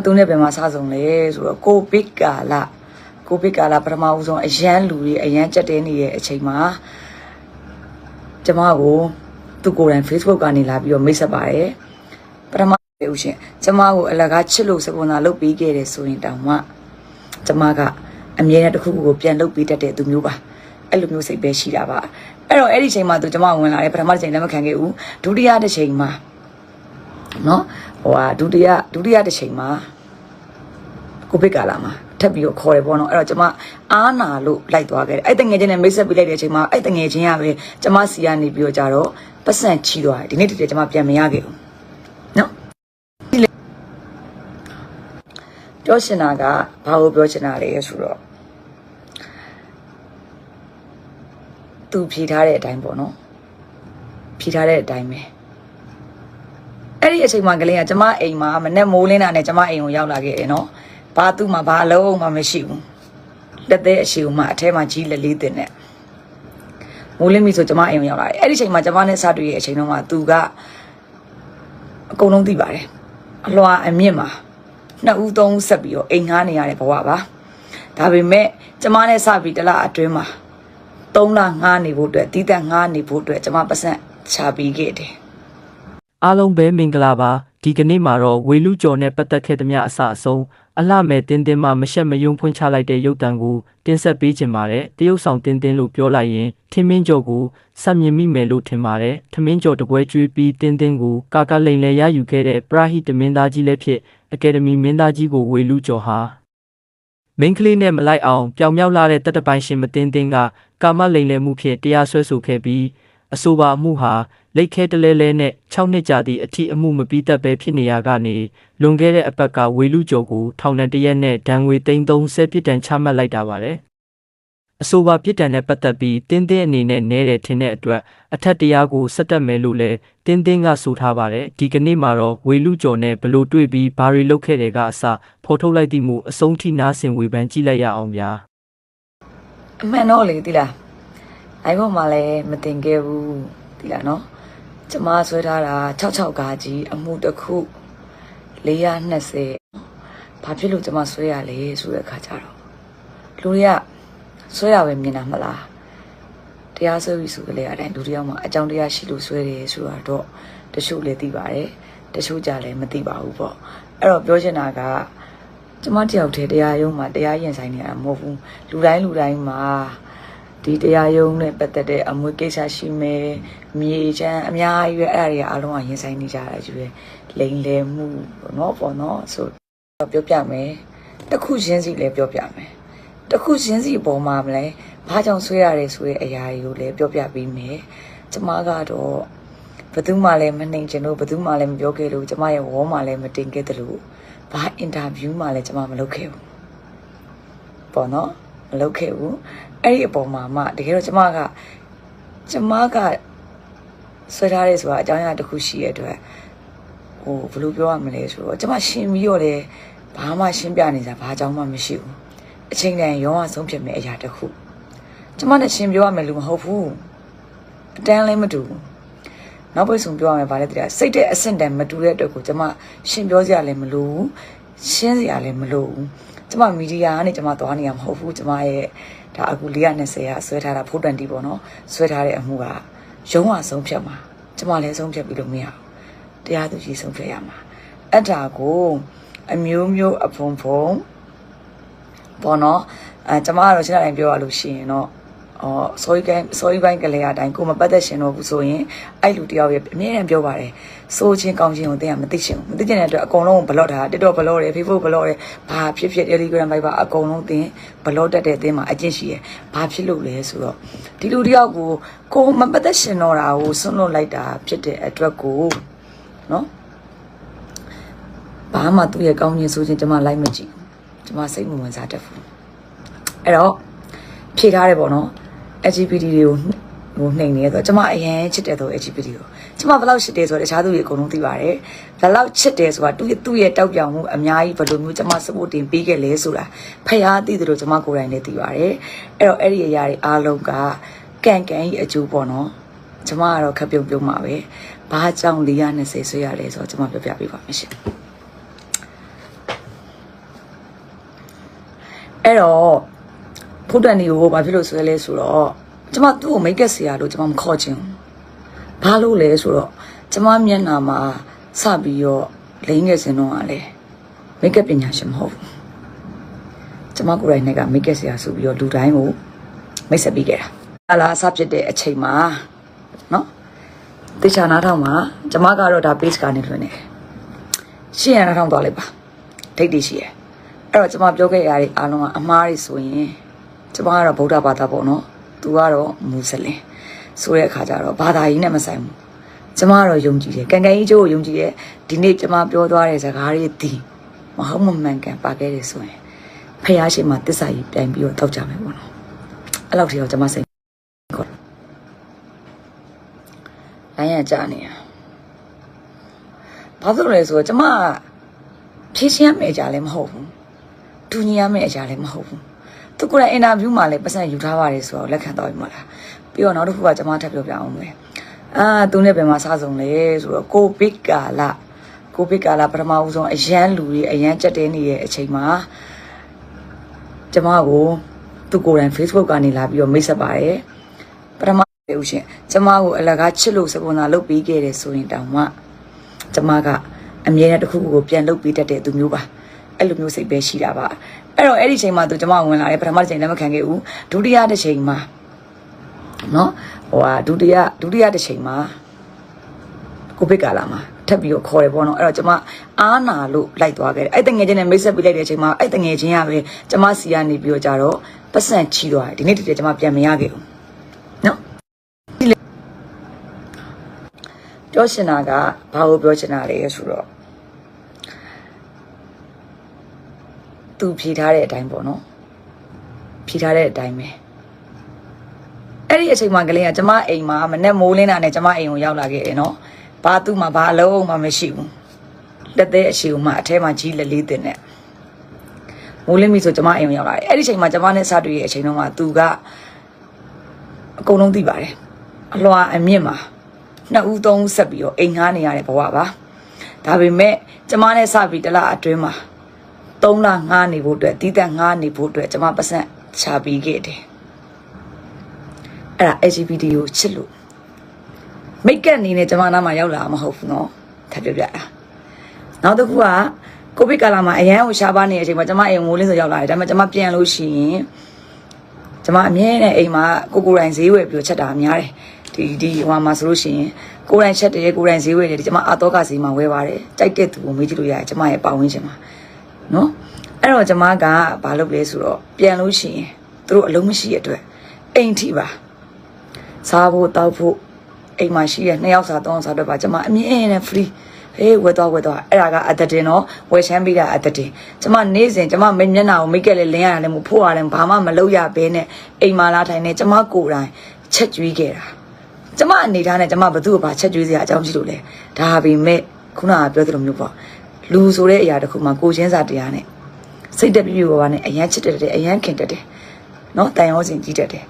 သူနဲ့ပဲမှာစားစုံလေဆိုတော့ကိုဗစ်ကာလပထမဦးဆုံးအရန်လူတွေအရန်ကြက်တဲနေတဲ့အချိန်မှာကျမကိုသူကိုယ်တိုင် Facebook ကနေလာပြီးတော့မိတ်ဆက်ပါတယ်ပထမဦးရှင်ကျမကိုအလကားချစ်လို့စပွန်ဆာလုပ်ပေးခဲ့တယ်ဆိုရင်တောင်မှကျမကအမြဲတမ်းတစ်ခုခုကိုပြန်လုပ်ပေးတတ်တဲ့သူမျိုးပါအဲ့လိုမျိုးစိတ်ပဲရှိတာပါအဲ့တော့အဲ့ဒီချိန်မှာသူကျမဝင်လာတယ်ပထမတစ်ချိန်လက်မခံခဲ့ဘူးဒုတိယတစ်ချိန်မှာနော်ဒုတိယတစ်ချိန်မှာကိုဗစ်ကာလာမှာထပ်ပြီးတော့ခေါ်တယ်ပေါ့နော်အဲ့တော့ကျမအားနာလို့လိုက်သွားခဲ့တယ်အဲ့တငယ်ချင်းနဲ့မိတ်ဆက်ပြီးလိုက်တဲ့အချိန်မှာအဲ့တငယ်ချင်းကပဲကျမစီကနေပြီးတော့ကြတော့ပတ်စံချီသွားတယ်ဒီနေ့တည်းကျမပြန်မရခဲ့ဘူးနော်ပြောချင်တာကဘာကိုပြောချင်တာလဲဆိုတော့သူဖြေထားတဲ့အတိုင်းပေါ့နော်ဖြေထားတဲ့အတိုင်းပဲအဲ့ဒီအချိန်မှာကလေးကကျမအိမ်မှာမနဲ့မိုးလင်းတာနဲ့ကျမအိမ်ကိုရောက်လာခဲ့တယ်နော်ဘာသူ့မှာဘာအလုံးမှမရှိဘူးလက်သေးအရှိဦးမှာအထဲမှာကြီးလက်လေးတင်နဲ့မိုးလင်းပြီဆိုကျမအိမ်ကိုရောက်လာတယ်အဲ့ဒီအချိန်မှာကျမနဲ့စတွေ့ရဲ့အချိန်တုန်းကသူကအကုန်လုံးသိပါတယ်အလွှာအမြင့်မှာ2ဦး3ဦးဆက်ပြီးတော့အိမ်ငှားနေရတဲ့ဘဝပါဒါပေမဲ့ကျမနဲ့စပြီးတလအတွင်းမှာ3လငှားနေဖို့အတွက်တီးတက်ငှားနေဖို့အတွက်ကျမပတ်စံချပြီးခဲ့တယ်အားလုံးပဲမင်္ဂလာပါဒီကနေ့မှာတော့ဝေလူကျော်နဲ့ပတ်သက်ခဲ့သမျှအစအဆုံးအလှမဲ့တင်းတင်းမှမရှက်မယုံဖွင့်ချလိုက်တဲ့ရုပ်တံကိုတင်ဆက်ပေးခြင်းပါတယ်တရုတ်ဆောင်တင်းတင်းလို့ပြောလိုက်ရင်ထင်းမင်းကျော်ကိုစက်မြင်မိမယ်လို့ထင်ပါတယ်ထမင်းကျော်တပွဲကျွေးပြီးတင်းတင်းကိုကာလိန်လဲရယူခဲ့တဲ့ပရာဟိတမင်းသားကြီးလည်းဖြစ်အကယ်ဒမီမင်းသားကြီးကိုဝေလူကျော်ဟာမင်းကလေးနဲ့မလိုက်အောင်ပြောင်မြောက်လာတဲ့တတပိုင်ရှင်မတင်းတင်းကကာမလိန်လဲမှုဖြင့်တရားစွဲဆိုခဲ့ပြီးအဆိုပါအမှုဟာလိတ်ခဲတလဲလဲနဲ့6နှစ်ကြာသည့်အထိအမှုမပြီးတတ်ပဲဖြစ်နေရကနေလွန်ခဲ့တဲ့အပတ်ကဝေလူကျော်ကိုထောင်ဒဏ်1ရက်နဲ့ဒဏ်ငွေ330ပြစ်ဒဏ်ချမှတ်လိုက်တာပါတယ်အဆိုပါပြစ်ဒဏ်နဲ့ပတ်သက်ပြီးတင်းတင်းအနေနဲ့နဲတယ်ထင်တဲ့အတွက်အထက်တရားကိုဆက်တက်မယ်လို့လည်းတင်းတင်းကဆိုထားပါတယ်ဒီကနေ့မှာတော့ဝေလူကျော်နဲ့ဘလို့တွေ့ပြီးဘာတွေလုပ်ခဲ့တယ်ကအစဖော်ထုတ်လိုက်သည့်မူအဆုံးထိနားဆင်ဝေဖန်ကြည့်လိုက်ရအောင်ဗျာအမှန်တော့လေတိလားအဲ့ဘက်မှာလည်းမတင်ခဲ့ဘူးတိလားနော်ကျမဆွဲထားတာ66ကားကြီးအမှုတစ်ခု420ဘာဖြစ်လို့ကျမဆွဲရလဲဆိုတဲ့အခါကျတော့လူတွေကဆွဲရပဲမြင်တာမလားတရားဆွဲပြီးဆိုကြလေအတိုင်းလူတယောက်မှအကြောင်းတရားရှိလို့ဆွဲတယ်ဆိုတာတော့တချို့လည်းသိပါတယ်တချို့ကြလည်းမသိပါဘူးပေါ့အဲ့တော့ပြောချင်တာကကျမတယောက်တည်းတရားရုံးမှာတရားရင်ဆိုင်နေရတာမဟုတ်ဘူးလူတိုင်းမှာဒီတရားရုံးနဲ့ပတ်သက်တဲ့အမွေကိစ္စရှိမယ်မြေချမ်းအများကြီးပဲအဲ့ဒါတွေအားလုံးကရင်ဆိုင်နေကြတာကြီးပဲလိန်လဲမှုပေါ့နော်ဆိုပြောပြမယ်တခုချင်းစီလည်းပြောပြမယ်တခုချင်းစီပေါ်မှာမလဲဘာကြောင့်ဆွဲရတယ်ဆိုတဲ့အရာတွေကိုလည်းပြောပြပေးမယ်ကျမကတော့ဘယ်သူမှလည်းမနှိမ်ချင်လို့ဘယ်သူမှလည်းမပြောခဲ့လို့ကျမရဲ့ဝေါ်မှလည်းမတင်ခဲ့တယ်လို့ဘာအင်တာဗျူးမှလည်းကျမမလုပ်ခဲ့ဘူးပေါ့နော်မလုပ်ခဲ့ဘူးအဲ့ဒီအပေါ်မှာမှတကယ်တော့ကျမကဆွဲထားရဲဆိုတာအကြောင်းအရာတစ်ခုရှိရတဲ့အတွက်ဘယ်လိုပြောရမလဲဆိုတော့ကျမရှင်းပြီးတော့လည်းဘာမှရှင်းပြနေစားဘာအကြောင်းမှမရှိဘူးအချိန်တိုင်းရောအောင်ဆုံးဖြတ်မယ့်အရာတစ်ခုကျမနဲ့ရှင်းပြောရမယ်လို့မဟုတ်ဘူးအတန်းလည်းမတူဘူးနောက်ပိတ်ဆုံးပြောရမယ်ဗါလဲတရားစိတ်တဲ့အဆင့်တန်မတူတဲ့အတွက်ကိုကျမရှင်းပြောစရာလည်းမလိုဘူးရှင်းစရာလည်းမလိုဘူးကျမမီဒီယာကနေကျမသွားနေရမဟုတ်ဘူးကျမရဲ့ဒါအခု420ကဆွဲထားတာ420ပေါ့နော်ဆွဲထားတဲ့အမှုကရုံးဝဆုံးဖြတ်မှာကျမလည်းဆုံးဖြတ်ပြီးလို့မရဘူးတရားသူကြီးဆုံးဖြတ်ရမှာအဲ့ဒါကိုအမျိုးအဖုံပေါ့နော်ကျမကတော့ရှင်းတိုင်းပြောရလို့ရှိရင်တော့စောကြီးပိုင်းကလေးအတိုင်းကိုမပတ်သက်ရှင်တော့ဘူးဆိုရင်အဲ့လူတယောက်ရဲ့အမြဲတမ်းပြောပါတယ်စိုးချင်းကောင်းချင်းကိုသင်ကမသိချင်ဘူးမသိချင်တဲ့အတွက်အကုန်လုံးဘလော့ထား TikTok ဘလော့တယ် Facebook ဘလော့တယ်ဘာဖြစ် Telegram Viber အကုန်လုံးသင်ဘလော့တက်တဲ့အသင်းမှာအကျင့်ရှိရယ်ဘာဖြစ်လို့လဲဆိုတော့ဒီလူတယောက်ကိုမပတ်သက်ရှင်တော့တာကိုဆွန့်လွတ်လိုက်တာဖြစ်တဲ့အတွက်ကိုနော်ဘာမှသူ့ရဲ့ကောင်းချင်းဆိုချင်းကျမလိုက်မကြည့်ကျမစိတ်မဝင်စားတတ်ဘူးအဲ့တော့ဖြေထားတယ်ပေါ့နော် LGBT တွေကိုနှိမ်နေဆိုတော့ကျမအရင်ချစ်တယ်ဆို LGBT ကိုကျမဘယ်လောက်ချစ်တယ်ဆိုတော့တခြားသူတွေအကုန်လုံးသိပါတယ်ဘယ်လောက်ချစ်တယ်ဆိုတာသူ့ရဲ့တောက်ပြောင်မှုအများကြီးဘယ်လိုမျိုးကျမ support တင်ပေးခဲ့လဲဆိုတာဖျားသိတယ်လို့ကျမကိုယ်တိုင်လည်းသိပါတယ်အဲ့တော့အဲ့ဒီအရာတွေအားလုံးကကန်ကြီးအကျိုးပေါ့နော်ကျမကတော့ခပ်ပြုံမှာပဲဘာကြောင့်420ဆွဲရလဲဆိုတော့ကျမပြောပြပေးပါမယ်ရှင် အဲ့တော့ဖို့တန်ဒီကိုဘာဖြစ်လို့ဆွဲလဲဆိုတော့ကျမသူ့ကိုမိတ်ကက်ဆရာလို့ကျမမခေါ်ချင်ဘူးဘာလို့လဲဆိုတော့ကျမမျက်နှာမှာစပြီးတော့လိမ့်ငယ်စင်တော့ကလည်းမိတ်ကက်ပညာရှင်မဟုတ်ဘူးကျမကိုယ်တိုင်နဲ့ကမိတ်ကက်ဆရာဆိုပြီးတော့လူတိုင်းကိုမိတ်ဆက်ပြီးခဲ့တာလာအစဖြစ်တဲ့အချိန်မှာနော်တေချာနာထောင်မှာကျမကတော့ဒါ page ကနေလွှင့်နေတယ်ရှင်းရနာထောင်သွားလိုက်ပါဒိတ်တည်ရှိရအဲ့တော့ကျမပြောခဲ့ရတဲ့အားလုံးကအမှားတွေဆိုရင်ကျမကတော့ဗုဒ္ဓဘာသာပေါ့နော်သူကတော့မွတ်စလင်ဆိုတဲ့အခါကျတော့ဘာသာရေးနဲ့မဆိုင်ဘူးကျမကတော့ယုံကြည်တယ်ကံကံကြီးကျိုးကိုယုံကြည်တယ်ဒီနေ့ကျမပြောသွားတဲ့စကားတွေဒီမဟုတ်မမှန်ကန်ပါခဲ့တယ်ဆိုရင်ဖះရှိမှတစ္ဆာကြီးပြန်ပြီးတော့တောက်ကြမယ်ပေါ့နော်အဲ့လောက်ထိတော့ကျမစိတ်ခေါ်လိုင်းရကြနေရဘာလို့လဲဆိုတော့ကျမဖြည့်ရှင်းရမယ့်အရာလည်းမဟုတ်ဘူးဒူညီရမယ့်အရာလည်းမဟုတ်ဘူးသူကိုယ်တိုင်အင်တာဗျူးမှာလည်းပတ်စံယူထားပါတယ်ဆိုတော့လက်ခံတော့ပြီမလားပြီးတော့နောက်တစ်ခုကကျမထပ်ပြောပြအောင်မယ်သူနဲ့ဘယ်မှာစဆုံလဲဆိုတော့ကိုဗစ်ကာလပထမဦးဆုံးအရန်လူတွေအရန်ကြက်တဲနေတဲ့အချိန်မှာကျမကိုသူကိုယ်တိုင် Facebook ကနေလာပြီးတော့မိတ်ဆက်ပါတယ်ပထမဦးရှင်ကျမကိုအလကားချစ်လို့စပွန်ဆာလုပ်ပေးခဲ့တယ်ဆိုရင်တောင်မှကျမကအမြဲတမ်းတစ်ခုခုကိုပြန်လုပ်ပေးတတ်တဲ့သူမျိုးပါအဲ့လိုမျိုးစိတ်ပဲရှိတာပါအဲ့တော့အဲ့ဒီချိန်မှာသူကျမဝင်လာတယ်ပထမတစ်ချိန်လက်မခံခဲ့ဘူးဒုတိယတစ်ချိန်မှာနော်ဒုတိယတစ်ချိန်မှာကိုဗစ်ကာလာမှာထပ်ပြီးတော့ခေါ်တယ်ပေါ့နော်အဲ့တော့ကျမအားနာလို့လိုက်သွားခဲ့တယ်အဲ့တငယ်ချင်းနဲ့မိတ်ဆက်ပြီးလိုက်တဲ့အချိန်မှာအဲ့တငယ်ချင်းကပဲကျမစီကနေပြီးတော့ကြတော့ပတ်စံချီသွားတယ်ဒီနေ့တည်းကျမပြန်မရခဲ့ဘူးနော်ပြောချင်တာကဘာကိုပြောချင်တာလဲဆိုတော့သူဖြေထားတဲ့အတိုင်းပေါ့နော်ဖြေထားတဲ့အတိုင်းပဲအဲ့ဒီအချိန်မှာကလေးကကျမအိမ်မှာမနဲ့မိုးလင်းတာနဲ့ကျမအိမ်ကိုရောက်လာခဲ့တယ်နော်ဘာသူ့မှာဘာအလုံးမှမရှိဘူးလက်သေးအရှိဦးမှာအထဲမှာကြီးလက်လေးတင်နဲ့မိုးလင်းပြီဆိုကျမအိမ်ကိုရောက်လာတယ်အဲ့ဒီအချိန်မှာကျမနဲ့စတွေ့ရဲ့အချိန်တုန်းကသူကအကုန်လုံးသိပါတယ်အလွှာအမြင့်မှာနှစ်ဦးသုံးဦးဆက်ပြီးတော့အိမ်ငှားနေရတဲ့ဘဝပါဒါပေမဲ့ကျမနဲ့စပြီးတလအတွင်းမှာ3လငှားနေဖို့အတွက်တီးတန့်ငှားနေဖို့အတွက်ကျမပတ်စံချပြီးခဲ့တယ်အဲ့ဒါ LGBT ကိုချစ်လို့မိတ်ကပ်နေနဲ့ကျမနားမှာရောက်လာမှာမဟုတ်ဘူးเนาะထပ်ပြောပြတာနောက်တစ်ခုကကိုဗစ်ကာလမှာအရန်ကိုရှားပါနေတဲ့အချိန်မှာကျမအိမ်ငိုးလင်းဆိုရောက်လာတယ်ဒါပေမဲ့ကျမပြန်လို့ရှိရင်ကျမအမြဲတမ်းအိမ်မှာကိုယ်တိုင်ဈေးဝယ်ပြီးချက်တာများတယ်ဒီဟိုမှာဆိုလို့ရှိရင်ကိုယ်တိုင်ချက်တယ်ကိုယ်တိုင်ဈေးဝယ်တယ်ကျမအာတော့ကဈေးမှာဝယ်ပါတယ်ကြိုက်တဲ့သူကိုမေးကြည့်လို့ရတယ်ကျမရဲ့ပတ်ဝန်းကျင်မှာနော်အဲ့တော့ကျမကဘာလုပ်လဲဆိုတော့ပြန်လို့ရှိရင်သူတို့အလုံးမရှိတဲ့အတွက်အိမ်ထိပါစားဖို့တောက်ဖို့အိမ်မှာရှိတဲ့2ယောက်စား3ယောက်စားတော့ပါကျမအမြင်နဲ့ free ဟေးဝယ်တော့အဲ့ဒါကအတတင်တော့ဝယ်ချမ်းပေးတာအတတင်ကျမနေ့စဉ်ကျမမျက်နှာကိုမိတ်ကက်လေးလင်းရတယ်မို့ဖို့ရတယ်ဘာမှမလုပ်ရဘဲနဲ့အိမ်မှာလာထိုင်နေကျမကိုယ်တိုင်ချက်ကျွေးခဲ့တာကျမအနေထားနဲ့ကျမဘသူ့ကိုပါချက်ကျွေးစရာအကြောင်းရှိလို့လဲဒါပေမဲ့ခုနကပြောသလိုမျိုးပေါ့လူဆိုတဲ့အရာတစ်ခုမှာကိုချင်းစာတရားနဲ့စိတ်တပြည့်ပြည့်ပါနဲ့အရန်ချစ်တတ်တယ်အရန်ခင်တတ်တယ်နော်တန်ရောစင်ကြီးတတ်တယ်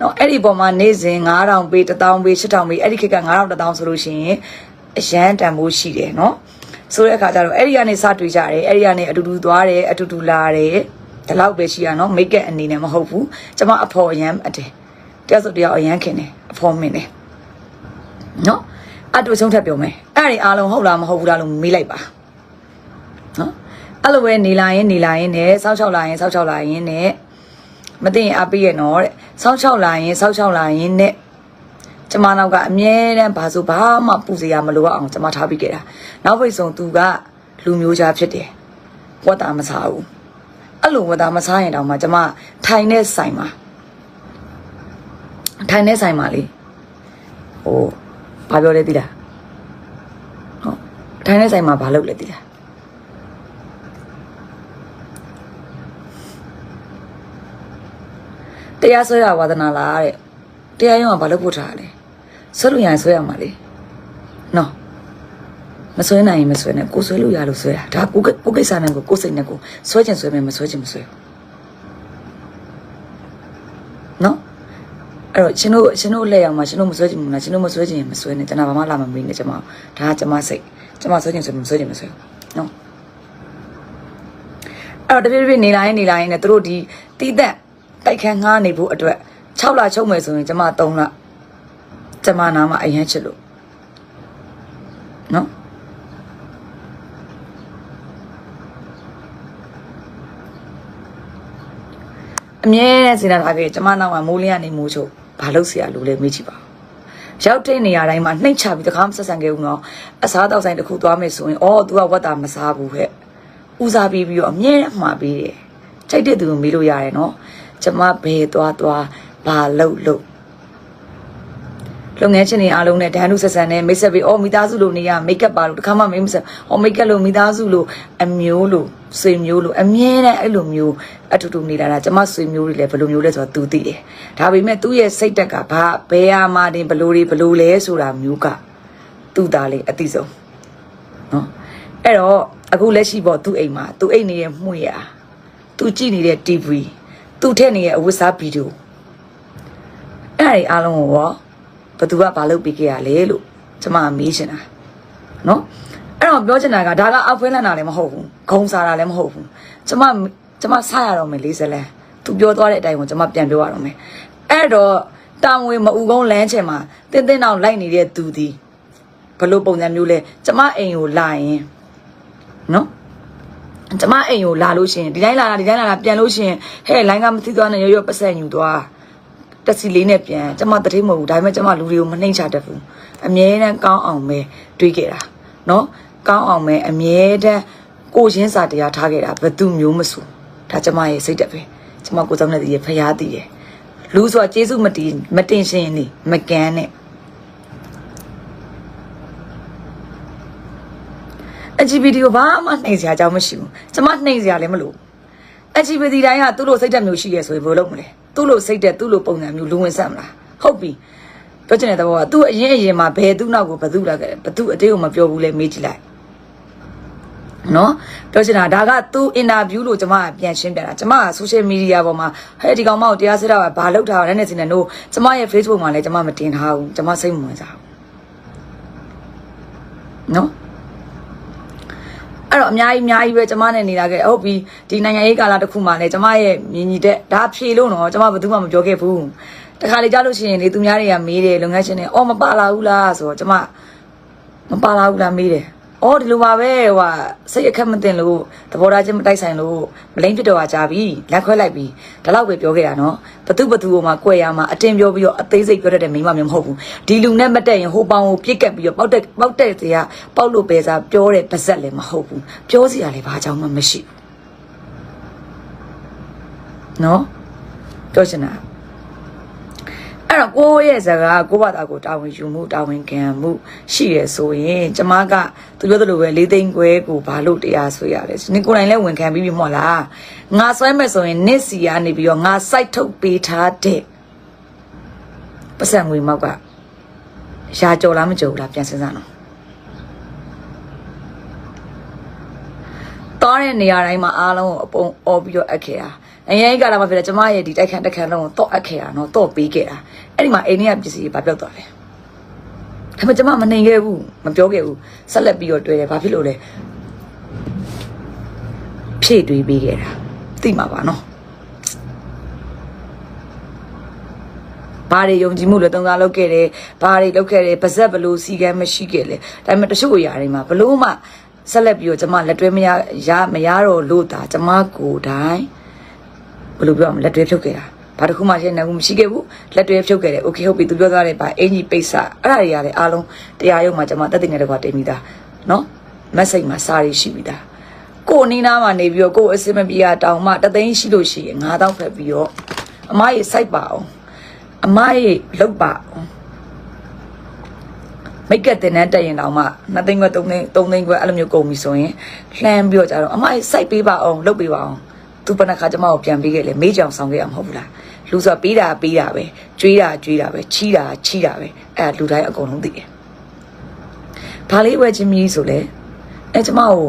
နော်အဲ့ဒီပေါ်မှာနေ့စဉ်9000ပေး1000ပေး8000ပေးအဲ့ဒီခေတ်က9000 1000ဆိုလို့ရှိရင်အရန်တန်ဖိုးရှိတယ်နော်ဆိုတဲ့အခါကျတော့အဲ့ဒီကနေစတွေ့ကြတယ်အဲ့ဒီကနေအတူတူသွားတယ်အတူတူလာတယ်ဒီလောက်ပဲရှိရနော်မိတ်ကပ်အနေနဲ့မဟုတ်ဘူးကျမအဖော်အရန်အတယ်တယောက်ဆိုတယောက်အရန်ခင်တယ်အဖော်မင်းတယ်နော်အတူဆုံးထပ်ပြောမယ်အဲ့ဒီအားလုံးဟုတ်လားမဟုတ်ဘူးလားလို့မေးလိုက်ပါနော်အဲ့လိုပဲနေလာရင်နဲ့စောက်ချောက်လာရင်နဲ့မသိရင်အပေးရနော်တဲ့စောက်ချောက်လာရင်နဲ့ကျမနောက်ကအမြဲတမ်းဘာဆိုဘာမှပူစရာမလိုအောင်ကျမထားပြီးခဲ့တာနောက်ပိတ်ဆုံးသူကလူမျိုးသားဖြစ်တယ်ဝတ်တာမစားဘူးအဲ့လိုဝတ်တာမစားရင်တောင်မှကျမထိုင်တဲ့ဆိုင်မှာလေဟိုဘာပြောလဲသိလားဟုတ်ထိုင်တဲ့ဆိုင်မှာဘာလုပ်လဲသိလားတရားဆွဲရဝါဒနာလားတဲ့တရားရုံးကဘာလို့ပို့ထားလဲဆွဲလို့ရရင်ဆွဲရမှာလေနော်မဆွဲနိုင်ရင်မဆွဲနဲ့ကိုဆွဲလို့ရလို့ဆွဲတာဒါကိုကိစ္စနဲ့ကိုစိတ်နဲ့ကိုဆွဲချင်ဆွဲမယ်မဆွဲချင်မဆွဲနော်အဲ့တော့ရှင်တို့လက်ရောက်မှာရှင်တို့မဆွဲချင်ဘူးလားရှင်တို့မဆွဲချင်ရင်မဆွဲနဲ့ကျွန်တော်ဘာမှလာမမေးနဲ့ကျွန်မဒါကကျွန်မစိတ်ကျွန်မဆွဲချင်ဆွဲမဆွဲချင်မဆွဲနော် အဲ့တော့တဖြည်းဖြည်းနေလိုက်နဲ့သူတို့ဒီတီးသက်တိုက်ခန်းငှားနေဖို့အတွက်6လချုပ်မယ်ဆိုရင်ကျမ3လကျမနာမှာအရင်ချစ်လို့နော်အမြဲတမ်းစဉ်းစားထားခဲ့ကျမနောက်မှာမိုးလင်းကနေမိုးချုပ်ဘာလို့ဆရာလူလဲမေးကြည့်ပါရောက်တဲ့နေရာတိုင်းမှာနှိမ့်ချပြီးတခါမှဆက်ဆံခဲ့ဘူးနော်အစားတောက်ဆိုင်တစ်ခုသွားမယ်ဆိုရင်အော် तू ကဝတ်တာမစားဘူးဟဲ့ဦးစားပြီးတော့အမြဲတမ်းမှာပေးတယ်ကြိုက်တဲ့သူကိုမေးလို့ရတယ်နော်ကျမဘယ်သွားဘာလုပ်လုပ်ငန်းချင်းတွေအားလုံးနဲ့ဒန်းတို့ဆက်ဆံနေမိတ်ဆက်ပြီးအော်မိသားစုလိုနေရမိတ်ကပ်ပါလို့တခါမှမေးမဆက်အော်မိတ်ကပ်လို့မိသားစုလိုအမျိုးလိုဆွေမျိုးလိုအမြဲတမ်းအဲ့လိုမျိုးအတူတူနေလာတာကျမဆွေမျိုးတွေလည်းဘယ်လိုမျိုးလဲဆိုတော့ तू သိတယ်ဒါပေမဲ့သူ့ရဲ့စိတ်တက်ကဘာဘယ်ဟာမှတင်ဘလို့လဲဆိုတာမျိုးကသူ့သားလေးအသိဆုံးနော်အဲ့တော့အခုလက်ရှိပေါ့သူ့အိမ်မှာသူ့အိမ်နေတဲ့မှုရသူကြည့်နေတဲ့ TV သူ့ထက်နေတဲ့အဝတ်စားဗီဒီယိုအဲ့ဒီအားလုံးကိုရောဘသူကဘာလုပ်ပြီးခဲ့ရလဲလို့ကျမမေးချင်တာနော်အဲ့တော့ပြောချင်တာကဒါကအောက်ဖွင့်လန့်တာလည်းမဟုတ်ဘူးဂုံစားတာလည်းမဟုတ်ဘူးကျမဆရတော့မယ်40လမ်းသူပြောသွားတဲ့အတိုင်းကိုကျမပြန်ပြောရတော့မယ်အဲ့တော့တာငွေမအူကုန်းလမ်းချင်မှာတင်းအောင်လိုက်နေတဲ့သူဒီဘလို့ပုံစံမျိုးလဲကျမအိမ်ကိုလာရင်နော်ကျမအိမ်ကိုလာလို့ရှိရင်ဒီတိုင်းလာပြန်လို့ရှိရင်ဟဲ့လိုင်းကမသိသွားနဲ့ရောပတ်ဆက်ညူသွားတက်စီလေးနဲ့ပြန်ကျမတတိမဟုတ်ဘူးဒါပေမဲ့ကျမလူတွေကိုမနှိမ့်ချတတ်ဘူးအမြဲတမ်းကောင်းအောင်ပဲတွေးခဲ့တာနော်ကောင်းအောင်ပဲအမြဲတမ်းကိုရင်းစာတရားထားခဲ့တာဘသူမျိုးမဆိုဒါကျမရဲ့စိတ်တက်ပဲကျမကိုယ်ဆောင်တဲ့ဒီဖျားတည်တယ်လူဆိုတာကျေးဇူးမတင်ရှင်နေမကန်းနဲ့LGBT ကိုဘာမှနှိမ့်စရာအကြောင်းမရှိဘူးကျမနှိမ့်စရာလည်းမလို LGBT တိုင်းကသူ့လိုစိတ်တက်မျိုးရှိရဲဆိုရင်ဘယ်လိုလုပ်မလဲသူ့လိုစိတ်တက်သူ့လိုပုံစံမျိုးလူဝင်ဆက်မလားဟုတ်ပြီပြောချင်တဲ့သဘောကသူ့အရင်မှာဘယ်သူ့နောက်ကိုဘသူလာခဲ့ဘသူ့အတေးကိုမပြောဘူးလဲမေးကြည့်လိုက်နော်ပြောချင်တာဒါကသူ့အင်တာဗျူးလို့ကျမပြန်ရှင်းပြတာကျမကဆိုရှယ်မီဒီယာပေါ်မှာဟဲ့ဒီကောင်မကိုတရားစရတာဘာလုပ်ထားတာလဲနဲ့စင်တယ်လို့ကျမရဲ့ Facebook မှာလည်းကျမမတင်ထားဘူးကျမစိတ်မဝင်စားဘူးနော်အဲ့တော့အများကြီးပဲကျမနဲ့နေလာခဲ့ဟုတ်ပြီဒီနိုင်ငံရေးကာလတစ်ခုမှလည်းကျမရဲ့မြင်ညီတဲ့ဒါဖြေလို့နော်ကျမဘယ်သူမှမပြောခဲ့ဘူးတခါလေကြားလို့ရှိရင်လေသူများတွေကမေးတယ်လုပ်ငန်းရှင်တွေအော်မပါလာဘူးလားဆိုတော့ကျမမပါလာဘူးလားမေးတယ်အော်ဒီလိုပါပဲဟိုစိတ်အခက်မတင်လို့သဘောထားချင်းမတိုက်ဆိုင်လို့မလိမ့်ဖြစ်တော့ကြပြီလက်ခွဲလိုက်ပြီဒါတော့ပဲပြောခဲ့တာနော်ဘသူကိုမှကွယ်ရမှာအတင်းပြောပြီးတော့အသေးစိတ်ပြောတတ်တဲ့မိမမျိုးမဟုတ်ဘူးဒီလူနဲ့မတက်ရင်ဟိုပေါင်ကိုပြစ်ကတ်ပြီးတော့ပေါက်တဲ့စရာပေါက်လို့ပဲစားပြောတဲ့ပါဇက်လည်းမဟုတ်ဘူးပြောစရာလည်းဘာကြောင့်မှမရှိဘူးနော်ပြောချင်တာအဲ့တော့ကိုယ့်ရဲ့ဇာကကိုယ့်ဘာသာကိုတာဝန်ယူမှုတာဝန်ခံမှုရှိရဆိုရင်ကျမကသူပြောသလိုပဲ၄သိန်းခွဲကိုဘာလို့တရားဆွေးရလဲနင်ကိုယ်တိုင်လည်းဝန်ခံပြီးပြီမဟုတ်လားငါဆွဲမဲ့ဆိုရင်နစ်စီကနေပြီးတော့ငါစိုက်ထုတ်ပေးထားတဲ့ပတ်စံငွေမောက်ကရာကြော်လားမကြော်လားပြန်စဉ်းစားနော်တောင်းတဲ့နေရာတိုင်းမှာအားလုံးကိုအပုံအော်ပြီးတော့အပ်ခဲ့တာအရင်ကလာမှဖြစ်တယ်ကျမရဲ့ဒီတိုက်ခန်းလုံးကိုတော့အပ်ခဲ့တာနော်တော့ပေးခဲ့တာအဲ့ဒီမှာအိမ်ထဲကပစ္စည်းတွေဘာပြောက်သွားလဲဒါပေမဲ့ကျမမနိုင်ခဲ့ဘူးမပြောခဲ့ဘူးဆက်လက်ပြီးတော့တွေ့တယ်ဘာဖြစ်လို့လဲဖြည့်တွေးပေးခဲ့တာသိမှာပါနော်ဘာတွေယုံကြည်မှုလဲတုံးသားလုပ်ခဲ့တယ်ဘာတွေလုပ်ခဲ့တယ်ပါဇက်ဘလို့စီကမ်းမရှိခဲ့လဲဒါပေမဲ့တချို့အရာတွေမှာဘလို့မှဆက်လက်ပြီးတော့ကျမလက်တွဲမရတော့လို့ဒါကျမကိုယ်တိုင်ဘယ်လိုပြောမလဲလက်တွဲဖြုတ်ခဲ့တာဘာတစ်ခုမှရှင်းနေမှုမရှိခဲ့ဘူးလက်တွဲဖြုတ်ခဲ့တယ်โอเคဟုတ်ပြီသူပြောသွားတယ်ဗာအင်ကြီးပိတ်စအဲ့ဒါတွေရတယ်အားလုံးတရားရုံးမှာကျွန်မတက်တဲ့ငယ်တော့တင်ပြီးသားเนาะမက်ဆေ့မှာစာရီရှိပြီးသားကိုနီးနားမှာနေပြီးတော့ကိုအစင်မပြေတာတောင်မှတသိန်းရှိလို့ရှိရင်9000ဖက်ပြီးတော့အမရဲ့စိုက်ပါအောင်အမရဲ့လောက်ပါအောင်မိတ်ကတင်တဲ့တက်ရင်တောင်မှ2သိန်းခွဲ3သိန်းခွဲအဲ့လိုမျိုးကုန်ပြီဆိုရင်လှမ်းပြီးတော့ကြတော့အမရဲ့စိုက်ပေးပါအောင်လုပ်ပေးပါအောင်သူပနခါကျမကိုပြန်ပေးခဲ့လေမေးကြောင်ဆောင်ခဲ့ရမှာမဟုတ်ဘူးလားလူဆိုပေးတာပဲကြွေးတာပဲချီးတာပဲအဲ့လူတိုင်းအကုန်လုံးသိတယ်ဘာလေးဝဲချင်းကြီးဆိုလဲအဲ့ကျမကို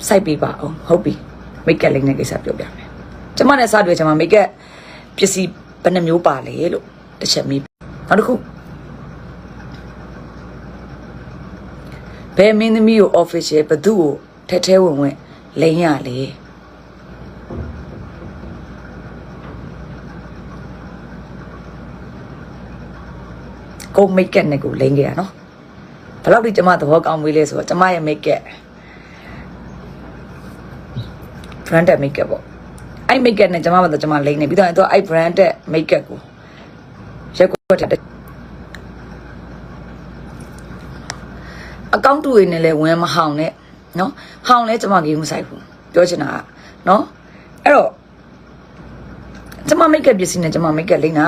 စိုက်ပေးပါအောင်ဟုတ်ပြီမိတ်ကလေးနဲ့ကိစ္စပြောပြမယ်ကျမနဲ့စတွေ့ကျမမိတ်ကပစ္စည်းဘယ်နှမျိုးပါလဲလို့တစ်ချက်မေးနောက်တစ်ခုဘယ်မင်းသမီးကို official ဘသူ့ကိုထဲဝင်လိမ့်ရလေ ကိုမိတ်ကက်နဲ့ကိုလိမ့်ခဲ့တာနော်ဘယ်လောက်ဒီကျမသဘောကောင်းမွေးလဲဆိုတော့ကျမရဲ့မိတ်ကက် branded makeup ပေါ့အဲ့ makeup နဲ့ကျမကတော့ကျမလိမ့်နေပြီးတော့အဲ့ branded makeup ကိုရက်ကွက်တဲ့အကောင့်တူတွေနဲ့လည်းဝင်မဟောင်းနဲ့နော်ဟောင်းလဲကျမကြီးမဆိုင်ဘူးပြောချင်တာကနော်အဲ့တော့ကျမ makeup ပစ္စည်းနဲ့ကျမ makeup လိမ့်တာ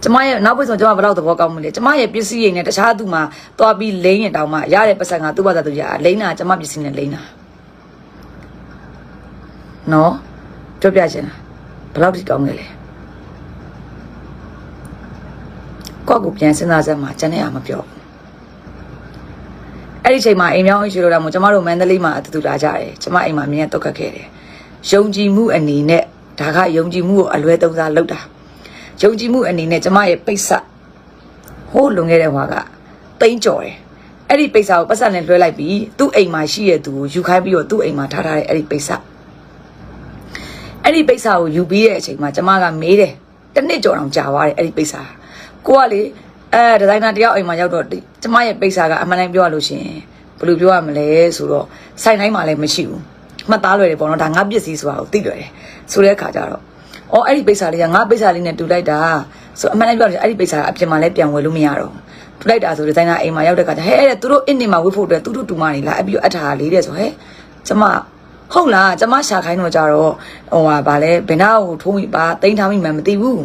ကျမရဲ့နောက်ပိုင်းဆိုကျမဘယ်လောက်သဘောကောင်းမလဲကျမရဲ့ပစ္စည်းတွေနဲ့တခြားသူမှသွားပြီးလိမ့်ရင်တောင်မှရတဲ့ပတ်စံကသူ့ဘာသာသူရလိမ့်တာကျမပစ္စည်းနဲ့လိမ့်တာနော်ပြောပြချင်တာဘယ်လောက်ထိကောင်းလဲကိုယ့်ကိုပြန်စဉ်းစားစမ်းမှာကျန်တဲ့အားမပြောအဲ့ဒီချိန်မှာအိမ်မြောင်းအိမ်ရှိလို့တော့ကျမတို့မန္တလေးမှာအတူတူလာကြတယ်ကျမအိမ်မှာအမြဲတုတ်ခတ်ခဲ့တယ်ယုံကြည်မှုအနေနဲ့ဒါကယုံကြည်မှုကိုအလွဲသုံးစားလုပ်တာယုံကြည်မှုအနေနဲ့ကျမရဲ့ပိတ်ဆက်ဟိုးလွန်ခဲ့တဲ့ဟွာကတိမ့်ကြော်တယ်အဲ့ဒီပိတ်ဆက်ကိုပတ်ဆက်နဲ့လွှဲလိုက်ပြီးသူ့အိမ်မှာရှိတဲ့သူကိုယူခိုင်းပြီးတော့သူ့အိမ်မှာထားထားတဲ့အဲ့ဒီပိတ်ဆက်အဲ့ဒီပိတ်စာကိုယူပြီးတဲ့အချိန်မှာကျမကမေးတယ်တစ်နှစ်ကျော်အောင်ကြာသွားတယ်အဲ့ဒီပိတ်စာကိုကလေဒီဇိုင်နာတယောက်အိမ်မှာရောက်တော့ကျမရဲ့ပိတ်စာကအမှန်တိုင်းပြောရလို့ရှိရင်ဘယ်လိုပြောရမလဲဆိုတော့ဆိုင်တိုင်းမှာလည်းမရှိဘူးမှတ်သားလွယ်တယ်ပေါ့နော်ဒါငါပစ္စည်းဆိုတာကိုသိလွယ်တယ်ဆိုတဲ့အခါကျတော့အော်အဲ့ဒီပိတ်စာလေးကငါပိတ်စာလေးနဲ့တူလိုက်တာဆိုအမှန်တိုင်းပြောလို့အဲ့ဒီပိတ်စာကအပြင်မှာလည်းပြန်ဝယ်လို့မရတော့တူလိုက်တာဆိုဒီဇိုင်နာအိမ်မှာရောက်တဲ့အခါကျဟဲ့သူတို့အင်းနေမှာဝတ်ဖို့အတွက်သူတို့တူမနေလားအပြီးအထားလေးတဲ့ဆိုဟဲ့ကျမဟုတ်လားကျမရှာခိုင်းတော့ကြတော့ဟိုဟာဗာလဲဘယ်နာကိုထိုးမိပါတိန်းထားမိမှမသိဘူး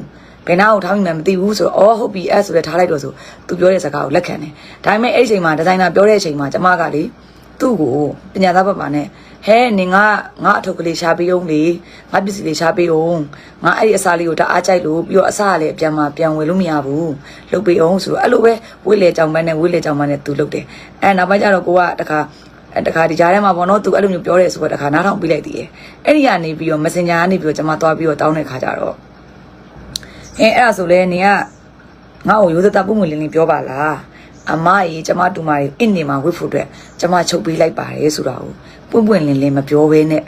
ဘယ်နာကိုထားမိမှမသိဘူးဆိုတော့အော်ဟုတ်ပြီအဲ့ဆိုလဲထားလိုက်တော့ဆိုသူပြောတဲ့စကားကိုလက်ခံတယ်ဒါပေမဲ့အဲ့ဒီချိန်မှာဒီဇိုင်နာပြောတဲ့အချိန်မှာကျမကလေသူ့ကိုပညာသားဘက်ပါနဲ့ဟဲနင်ငါအထုပ်ကလေးရှာပေးအောင်လေငါပစ္စည်းလေးရှာပေးအောင်ငါအဲ့ဒီအစားလေးကိုတအားကြိုက်လို့ပြီးတော့အစားကလည်းအပြန်မှာပြန်ဝယ်လို့မရဘူးလုတ်ပေးအောင်ဆိုတော့အဲ့လိုပဲဝေးလေကြောင်ပန်းနဲ့ဝေးလေကြောင်ပန်းနဲ့သူလုတ်တယ်အဲ့နောက်ပိုင်းကျတော့ကိုကတခါဒီကြားထဲမှာပေါ့နော်သူအဲ့လိုမျိုးပြောတယ်ဆိုတော့တခါနားထောင်ပြလိုက်သေးတယ်အဲ့ဒီကနေပြီးတော့ Messenger ကနေပြီးတော့ကျွန်မသွားပြီးတော့တောင်းတဲ့ခါကျတော့အဲ့ဒါဆိုလဲနင်ကငါ့ကိုရိုးသားပုံမှန်လင်းလင်းပြောပါလားအမကြီးကျွန်မတူမကြီးအင်းနေမှာဝတ်ဖို့အတွက်ကျွန်မချုပ်ပေးလိုက်ပါတယ်ဆိုတာကိုပွင့်ပွင့်လင်းလင်းမပြောဘဲနဲ့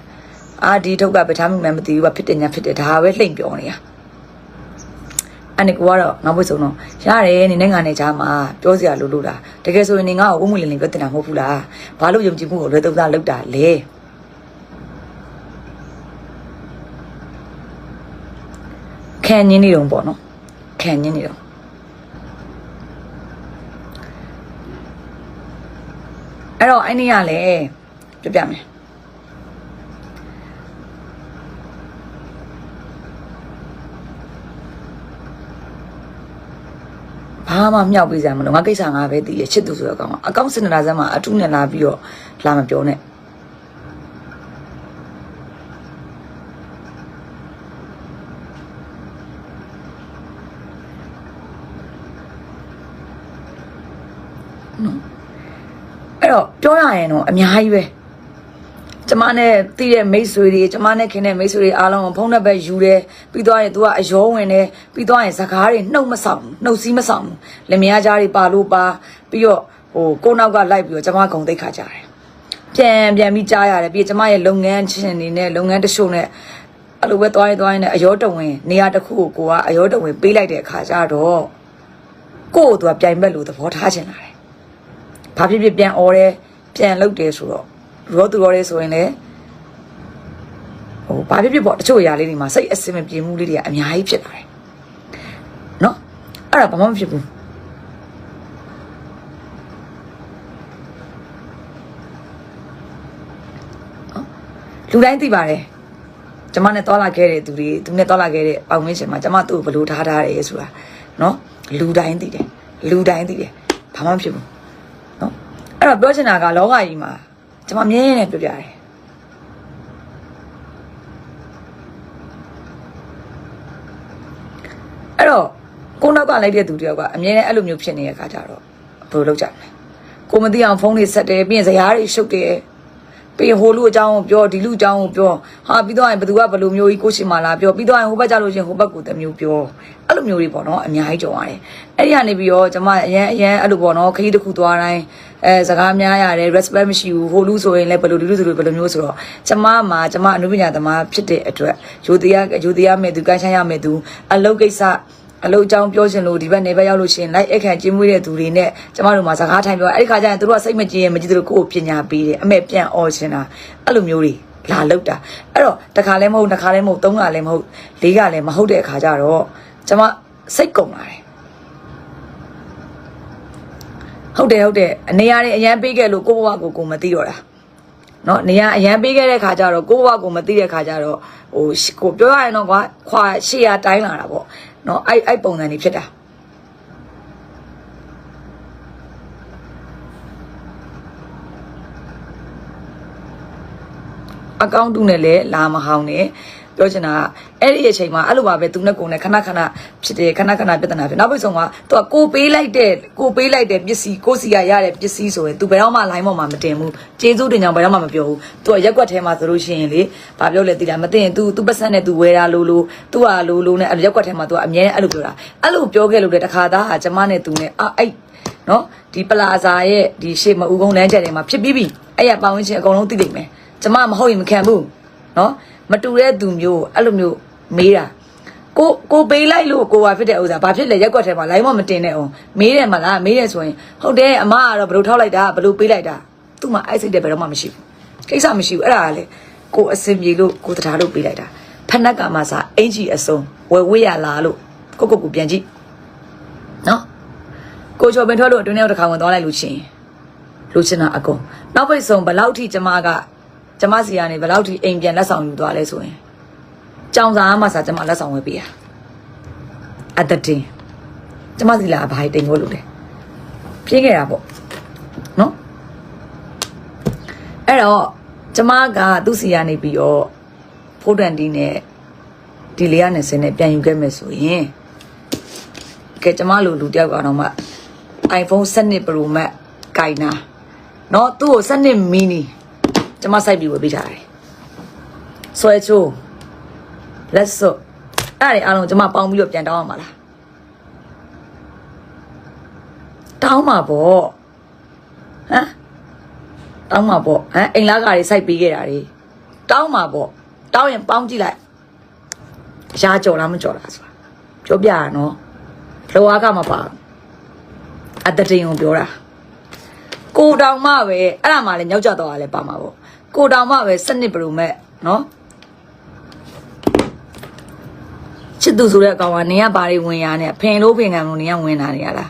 အာဒီထုတ်ကပထားမှုမှမသိဘူးကဖြစ်တယ်ညာဖြစ်တယ်ဒါပဲလှိမ့်ပြောနေတာအဲ့ဒီကိုကတော့ငါ့ဘွေဆုံးတော့ရတယ်နေနဲ့ငါနဲ့ကြားမှာပြောစရာလိုလို့လားတကယ်ဆိုရင်နေငါ့ကိုပွင့်ပွင့်လင်းလင်းပြောတင်တာမဟုတ်ဘူးလားဘာလို့ယုံကြည်မှုကိုလွယ်သုံးစားလုပ်တာလဲခံညင်းနေတော့ပေါ့နော်ခံညင်းနေတော့အဲ့တော့အဲ့နေ့ကလည်းပြပြမယ်ဘာမှမြောက်ပေးစရာမလိုငါကိစ္စငါပဲသိရချစ်သူဆိုတော့ကောင်းအကောင့်စင်တာစမ်းမှာအထုနဲ့လာပြီးတော့လာမပြောနဲ့အဲ့တော့ပြောရရင်တော့အများကြီးပဲကျမနဲ့တီးတဲ့မိတ်ဆွေတွေကျမနဲ့ခင်တဲ့မိတ်ဆွေတွေအားလုံးဖုန်းနံပါတ်ယူတယ်ပြီးသွားရင် तू ကအယောဝင်တယ်ပြီးသွားရင်စကားတွေနှုတ်မဆောင်နှုတ်စည်းမဆောင်လင်မယားကြားတွေပါလို့ပါပြီးတော့ကိုနောက်ကလိုက်ပြီးတော့ကျမဂုံတိတ်ခါကြတယ်ပြန်ပြီးကြားရတယ်ပြီးကျမရဲ့လုပ်ငန်းချင်းတွေနဲ့လုပ်ငန်းတချို့နဲ့အဲ့လိုပဲသွားရင်အယောတဝင်နေရာတစ်ခုကိုကအယောတဝင်ပေးလိုက်တဲ့အခါကျတော့ကို့ကို तू ကပြိုင်ဘက်လို့သဘောထားချင်လာတယ်ဘာဖြစ်ဖြစ်ပြန်អော်တယ်ပြန်လုပ်တယ်ဆိုတော့ရောသူရောလေးဆိုရင်လည်းဘာဖြစ်ဖြစ်ပေါ့တချို့ຢာလေးတွေမှာစိတ်အစင်မပြေမှုလေးတွေကအများကြီးဖြစ်လာတယ်နော်အဲ့ဒါဘာမှမဖြစ်ဘူးလူတိုင်းသိပါတယ်ကျမနဲ့တွာလာခဲ့တဲ့သူတွေသူနဲ့တွာလာခဲ့တဲ့ပေါင်ဝင်းရှင်မှာကျမသူ့ကိုဘလို့ထားတယ်ဆိုတာနော်လူတိုင်းသိတယ်ဘာမှမဖြစ်ဘူးနော်အဲ့တော့ပြောချင်တာကလောကကြီးမှာကျမမြဲနေပြောပြတယ်အဲ့တော့ကိုနောက်ကလိုက်တဲ့သူတယောက်ကအမြဲတမ်းအဲ့လိုမျိုးဖြစ်နေတဲ့အခါကျတော့ဘယ်လိုလုပ်ကြမလဲကိုမသိအောင်ဖုန်းလေးဆက်တယ်ပြီးရင်ဇယားတွေရှုပ်တယ်ပြီးဟိုလူအကြောင်းကိုပြောဒီလူအကြောင်းကိုပြောဟာပြီးတော့ရင်ဘယ်သူကဘယ်လိုမျိုးကြီးကိုရှင်မာလာပြောပြီးတော့ရင်ဟိုဘက်ကြလို့ရှင်ဟိုဘက်ကိုတမျိုးပြောအဲ့လိုမျိုးတွေပေါ့နော်အများကြီးကြုံရတယ်အဲ့ဒီကနေပြီးတော့ကျမအရန်အဲ့လိုပေါ့နော်ခရီးတစ်ခုသွားတိုင်းစကားများရတယ် respect မရှိဘူးဟိုလူဆိုရင်လည်းဘယ်လိုဒီလူဆိုလို့ဘယ်လိုမျိုးဆိုတော့ကျမအနုပညာသမားဖြစ်တဲ့အတွက်ယူတရားမဲ့သူကန့်ဆိုင်ရမဲ့သူအလုပ်ကိစ္စ အလုပ်ကြောင်းပြောရှင်လို့ဒီဘက်နေဘက်ရောက်လို့ရှိရင်လိုက်အခန့်ကျင်းမွေးတဲ့သူတွေနဲ့ကျမတို့မှာစကားထိုင်ပြောအဲ့ဒီခါကျရင်သူတို့ကစိတ်မကြည်ရင်မကြည်သူတို့ကိုယ်ပညာပေးတယ်အမေပြန်អော်ရှင်တာအဲ့လိုမျိုးတွေလာလောက်တာအဲ့တော့တစ်ခါလည်းမဟုတ်တစ်ခါလည်းမဟုတ်သုံးခါလည်းမဟုတ်လေးခါလည်းမဟုတ်တဲ့အခါကျတော့ကျမစိတ်ကုန်လာတယ်ဟုတ်တယ်အနေရတဲ့အရန်ပေးခဲ့လို့ကိုဘဝကိုမသိတော့တာနော်နေရအရန်ပေးခဲ့တဲ့ခါကျတော့ကိုဘဝကိုမသိတဲ့ခါကျတော့ဟိုကိုပြောရရင်တော့ကွာခွာ800တိုင်းလာတာပေါ့နော်အဲ့ပုံစံတွေဖြစ်တာအကောင့်တူနဲ့လည်းလာမဟောင်းနဲ့ပြောချင်တာအဲ့ဒီအချိန်မှာအဲ့လိုပါပဲသူနဲ့ကိုယ်နဲ့ခဏဖြစ်တယ်ခဏပြဿနာဖြစ်နောက်ပိတ်ဆုံးကသူကကိုပေးလိုက်တဲ့ပစ္စည်းကိုစီကရတဲ့ပစ္စည်းဆိုရင်သူဘယ်တော့မှ line ပေါ်မှာမတင်ဘူးကျေးဇူးတင်ကြောင်ဘယ်တော့မှမပြောဘူးသူကရက်ကွက်ထဲမှာဆိုလို့ရှိရင်လေဘာပြောလဲသိလားမသိရင် तू ပတ်စံနဲ့ तू ဝဲတာလို့ तू ဟာလို့နဲ့ရက်ကွက်ထဲမှာ तू အမြဲအဲ့လိုပြောတာအဲ့လိုပြောခဲ့လို့လေတခါသားဟာကျမနဲ့ तू နဲ့အဲ့နော်ဒီပလာဇာရဲ့ဒီရှေ့မဦးကုန်းလမ်းချက်တွေမှာဖြစ်ပြီးပြီအဲ့ရပတ်ဝန်းကျင်အကုန်လုံးသိလိမ့်မယ်ကျမမဟုတ်ရင်မခံဘူးနော်မတူတဲ့သူမျိုးအဲ့လိုမျိုးမေးတာကိုပေးလိုက်လို့ကိုဟာဖြစ်တဲ့ဥစ္စာဘာဖြစ်လဲရက်ကွက်ထဲမှာ line မတင်နဲ့အောင်မေးတယ်မလားမေးတယ်ဆိုရင်ဟုတ်တယ်အမကတော့ဘလို့ထောက်လိုက်တာဘလို့ပေးလိုက်တာသူ့မှာအဲ့စိတ်တဲ့ဘယ်တော့မှမရှိဘူးကိစ္စမရှိဘူးအဲ့ဒါကလေကိုအစင်ပြေလို့ကိုတရားလို့ပေးလိုက်တာဖက်နှက်ကမှစားအင်ကြီးအစုံဝေးရလားလို့ကိုပြန်ကြည့်နော်ကိုချော်ပင်ထွက်လို့အတွင်းထဲတစ်ခါဝင်သွားလိုက်လို့ချင်းလို့ချင်တာအကုန်နောက်ပိတ်ဆုံးဘလောက်ထိကျမစီကနေဘယ်လောက်ထိအိမ်ပြန်လက်ဆောင်ယူသွားလဲဆိုရင်ကြောင်စာမှစာကျမလက်ဆောင်ဝယ်ပေးရအတတင်ကျမစီလာဘာတိမ်ဖို့လုပ်တယ်ပြင်းခဲ့တာပေါ့နော်အဲ့တော့ကျမကသူ့စီကနေပြီးတော့ဖိုးတန်တီနဲ့ဒီလေးရနဲ့စင်းနဲ့ပြန်ယူခဲ့မယ်ဆိုရင်ကဲကျမလူတယောက်ကတော့မှ iPhone 17 Pro Max ကိုင်နာနော်သူ့ကို17 miniကျမစိုက်ပြီးဝယ်ပေးထားတယ်ဆွဲချိုးလက်စွပ်အဲ့ဒီအားလုံးကျမပေါင်းပြီးတော့ပြန်တောင်းရမှာလားတောင်းမှာပေါ့ဟမ်တောင်းမှာပေါ့အိမ်လာကတွေစိုက်ပေးခဲ့တာတွေတောင်းမှာပေါ့တောင်းရင်ပေါင်းကြည့်လိုက်ရာကြော်လားမကြော်လားဆိုတာပြောပြရနော်လောအားကမပါအတတိယုံပြောတာကိုတောင်မှပဲအဲ့ဒါမှလည်းညောက်ကြတော့လည်းပါမှာပေါ့ကိုတောင်မှပဲ7 Pro Max နော်ချစ်သူဆိုတဲ့အကောင်ကနေကဘာတွေဝင်ရနဲ့ဖင်လို့ဖင်ခံလို့နေကဝင်လာနေရလား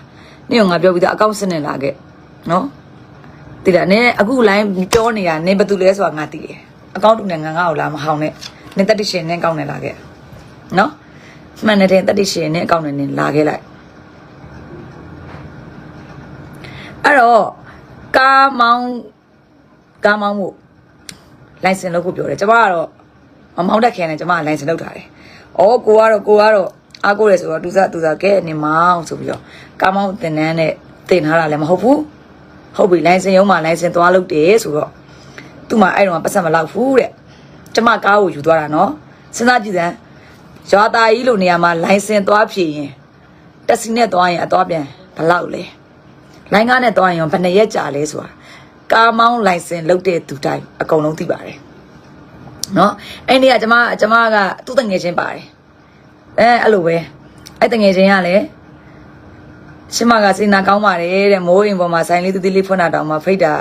နေကငါပြောပြီးသားအကောင့်စနစ်လာခဲ့နော်တိလားနေအခု line ပြောနေတာနေဘာတူလဲဆိုတာငါသိတယ်အကောင့်တူနဲ့ငါ့ကိုလာမဟောင်းနဲ့နေတက်တိရှင်နဲ့အကောင့်နဲ့လာခဲ့နော်မှန်တဲ့တက်တိရှင်နဲ့အကောင့်နဲ့လာခဲ့လိုက်အဲ့တော့ကားမောင်းမှုလိုင်စင်လုပ်ဖို့ပြောတယ်ကျမကတော့မမောင်းတတ်ခင်နဲ့ကျမကလိုင်စင်လုပ်ထားတယ်။အော်ကိုကတော့အားကိုးတယ်ဆိုတော့သူစားကဲနေမောင်းဆိုပြီးတော့ကားမောင်းတင်တန်းနဲ့တင်ထားတာလည်းမဟုတ်ဘူး။ဟုတ်ပြီလိုင်စင်ရုံးမှာလိုင်စင်သွားလုပ်တယ်ဆိုတော့သူ့မှာအဲ့တော့ပတ်စံမလောက်ဘူးတဲ့။ကျမကားကိုယူသွားတာနော်။စဉ်းစားကြည့်စမ်းရွာသားကြီးလိုနေရာမှာလိုင်စင်သွားဖြည့်ရင်တက်စီနဲ့သွားရင်အသွားပြန်ဘလောက်လဲ။လိုင်းကားနဲ့သွားရင်ဘယ်နှစ်ရက်ကြာလဲဆိုတာကားမောင်းလိုင်စင်လုပ်တဲ့သူတိုင်းအကုန်လုံးသိပါတယ်နော်အဲ့ဒီကကျမကသူ့တငယ်ချင်းပါတယ်အဲ့လိုပဲအဲ့တငယ်ချင်းကလည်းရှင်မကစေနာကောင်းပါတယ်တဲ့မိုးရင်ပေါ်မှာဆိုင်လေးတူလေးဖွင့်တာတောင်မှဖိတ်တာ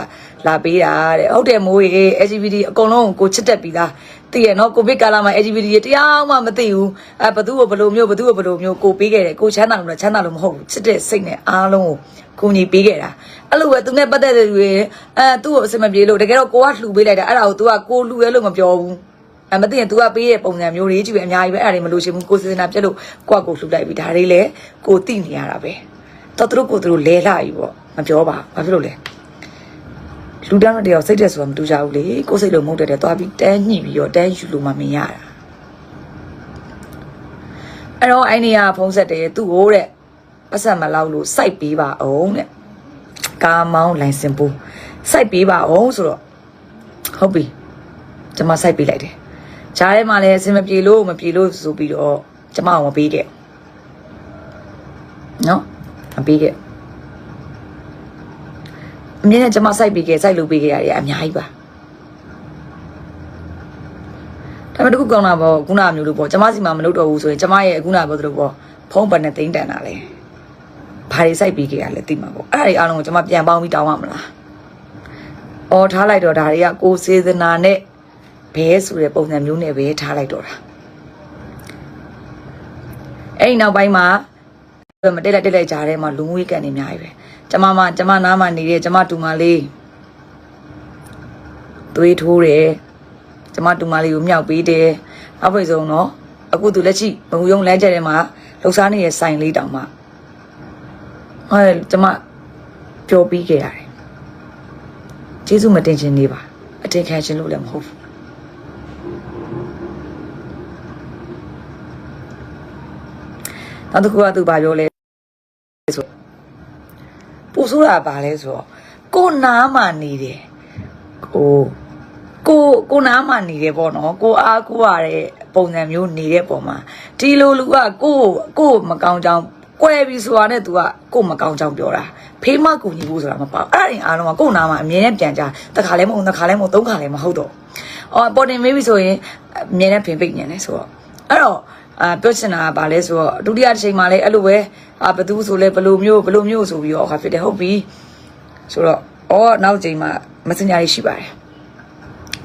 လာပေးတာတဲ့ဟုတ်တယ်မိုးရေ LGBT အကုန်လုံးကိုချစ်တက်ပြီးသားသိရနော်ကိုဗစ်ကာလမှာ LGBT တရားမှမသိဘူးဘသူ့ကိုဘလိုမျိုးကိုပေးခဲ့တယ်ကိုချမ်းသာလို့မဟုတ်ဘူးချစ်တဲ့စိတ်နဲ့အားလုံးကိုညီပေးခဲ့တာအဲ့လိုပဲသူနဲ့ပတ်သက်တဲ့လူတွေသူ့ကိုအစမပြေလို့တကယ်တော့ကိုကလှူပေးလိုက်တာအဲ့ဒါကို तू ကကိုလှူရဲလို့မပြောဘူးမသိရင် तू ကပေးတဲ့ပုံစံမျိုးတွေကြီးပဲအများကြီးပဲအဲ့ဒါတွေမလို့ရှိဘူးကိုစေစနာပြက်လို့ကိုလှူလိုက်ပြီဒါတွေလည်းကိုသိနေရတာပဲတော့သူတို့လဲလာပြီပေါ့မပြောပါဘာဖြစ်လို့လဲလူတန်းတယောက်စိတ်တက်ဆိုတာမတူကြဘူးလေကိုစိတ်လို့မဟုတ်တဲ့သွားပြီးတန်းညှိပြီးတော့တန်းယူလို့မှမရတာအဲ့တော့အဲ့နေရဖုံးဆက်တယ်သူ့ကိုတဲ့ပတ်စံမလောက်လို့စိုက်ပေးပါအောင်တဲ့ကားမောင်းလိုင်စင်ပိုးစိုက်ပေးပါအောင်ဆိုတော့ဟုတ်ပြီကျမစိုက်ပေးလိုက်တယ်ဂျားထဲမှာလည်းအစင်မပြေလို့ဆိုပြီးတော့ကျမအောင်မပေးခဲ့နော်မပေးခဲ့အမြဲတမ်းကျမစိုက်ပေးခဲ့စိုက်လုပ်ပေးခဲ့ရတယ်အများကြီးပါဒါပေမဲ့တခုကောင်းတာပေါ့ခုနမျိုးလို့ပေါ့ကျမစီမှာမလုပ်တော့ဘူးဆိုရင်ကျမရဲ့ခုနပြောသလိုပေါ့ ဖုန်းဘယ်နဲ့သိမ့်တန်တာလဲဘာတွေစိုက်ပြီးကြရလဲသိမှာပေါ့အဲ့ဒါတွေအားလုံးကိုကျွန်မပြန်ပေါင်းပြီးတောင်းရမလားအော်ထားလိုက်တော့ဒါတွေကကိုစေတနာနဲ့ဘဲဆိုတဲ့ပုံစံမျိုးနဲ့ပဲထားလိုက်တော့တာအဲ့နောက်ပိုင်းမှာမတက်လိုက်ကြားထဲမှာလူငွေကန်နေအများကြီးပဲကျမနားမှာနေတဲ့ကျမတူမလေးသွေးထိုးတယ်ကျမတူမလေးကိုမြောက်ပေးတယ်နောက်ပိတ်ဆုံးတော့အခုသူလက်ရှိဘုံယုံလမ်းကျက်ထဲမှာလှုပ်ရှားနေတဲ့ဆိုင်လေးတောင်မှကျမပျော်ပြီးခဲ့ရတယ်ကျေးဇူးမတင်ချင်နေပါအတင်ခံခြင်းလို့လည်းမဟုတ်ဘူးနောက်တစ်ခုကသူဘာပြောလဲဆိုပူဆိုးတာပါလဲဆိုတော့ကိုနားမှနေတယ်ကိုနားမှနေတယ်ပေါ့နော်ကိုအားကိုရတဲ့ပုံစံမျိုးနေတဲ့ပုံမှာဒီလိုလူကကိုမကောင်းကြောင်ကွဲပြီးဆိုတာနဲ့ तू ကကိုမကောင်းကြောင်ပြောတာဖေးမကူညီဖို့ဆိုတာမပေါ့အဲ့ဒါအားလုံးကကိုနားမှာအမြဲတမ်းပြန်ကြတစ်ခါလဲမဟုတ်နှစ်ခါလဲမဟုတ်သုံးခါလဲမဟုတ်တော့ပေါ်တင်မေးပြီဆိုရင်အမြဲတမ်းဖင်ပိတ်ညံတယ်ဆိုတော့အဲ့တော့ပြောချင်တာကဘာလဲဆိုတော့ဒုတိယတစ်ချိန်မှာလဲအဲ့လိုပဲဘသူဆိုလဲဘလိုမျိုးဆိုပြီးတော့ဖြစ်တယ်ဟုတ်ပြီဆိုတော့နောက်ချိန်မှာ messenger တွေရှိပါတယ်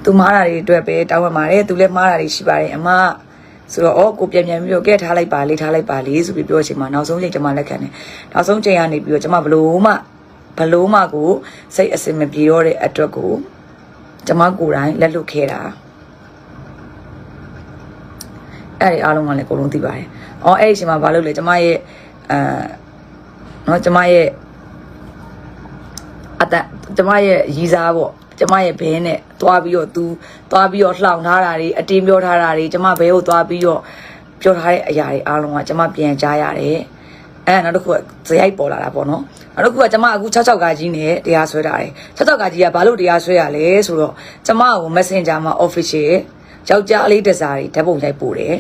သူမှားတာတွေအတွက်ပဲတောင်းပန်ပါတယ်သူလည်းမှားတာတွေရှိပါတယ်အမဆိုတော့ကိုပြန်ပြီးတော့ကဲထားလိုက်ပါလေဆိုပြီးပြောချင်မှာနောက်ဆုံးချိန်ကျွန်မလက်ခံတယ်နောက်ဆုံးချိန်ကနေပြီးတော့ကျွန်မဘလို့မှကိုစိတ်အစင်မပြေတော့တဲ့အတွက်ကိုကျွန်မကိုယ်တိုင်လက်လွတ်ခဲ့တာအဲ့ဒီအားလုံးကလည်းအကုန်လုံးသိပါတယ်အဲ့ဒီချိန်မှာဘာလုပ်လဲကျွန်မရဲ့ကျွန်မရဲ့ရီးစားပေါ့ကျမရဲ့ဘဲနဲ့သွားပြီးတော့လှောင်ထားတာတွေအတင်းပြောထားတာတွေကျမဘဲကိုသွားပြီးတော့ပြောထားတဲ့အရာတွေအားလုံးကကျမပြန်ကြားရတယ်နောက်တစ်ခုကဇယိုက်ပေါ်လာတာပေါ့နော်နောက်တစ်ခုကကျမအခု66ကကြီးနဲ့တရားဆွဲထားတယ်66ကကြီးကဘာလို့တရားဆွဲရလဲဆိုတော့ကျမကို Messenger မှာ official ယောက်ျားလေးတစားတွေဓာတ်ပုံရိုက်ပို့တယ်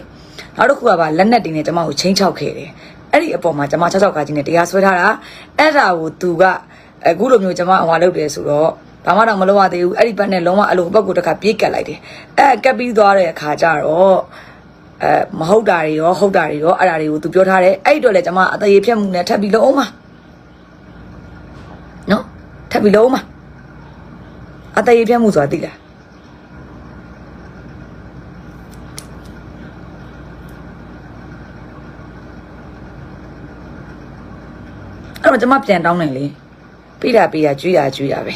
နောက်တစ်ခုကလက်နက်တွေနဲ့ကျမကိုချင်းချောက်ခဲ့တယ်အဲ့ဒီအပေါ်မှာကျမ66ကကြီးနဲ့တရားဆွဲထားတာအဲ့ဒါကိုသူကအခုလိုမျိုးကျမဟွာလုပ်တယ်ဆိုတော့ဘာမှတော့မလုပ်ရသေးဘူးအဲ့ဒီဘက်နဲ့လုံးဝအလိုဘက်ကိုတစ်ခါပြေးကတ်လိုက်တယ်ကတ်ပြီးသွားတဲ့အခါကျတော့မဟုတ်တာတွေရောဟုတ်တာတွေရောအဲ့ဒါတွေကိုသူပြောထားတယ်အဲ့ဒီတော့လေကျမအသေးဖြတ်မှုနဲ့ထပ်ပြီးလုံးအောင်ပါနော်ထပ်ပြီးလုံးအောင်ပါအသေးဖြတ်မှုဆိုတာသိလားအဲ့တော့ကျမပြန်တောင်းတယ်လေပြီးတာကျွေးတာပဲ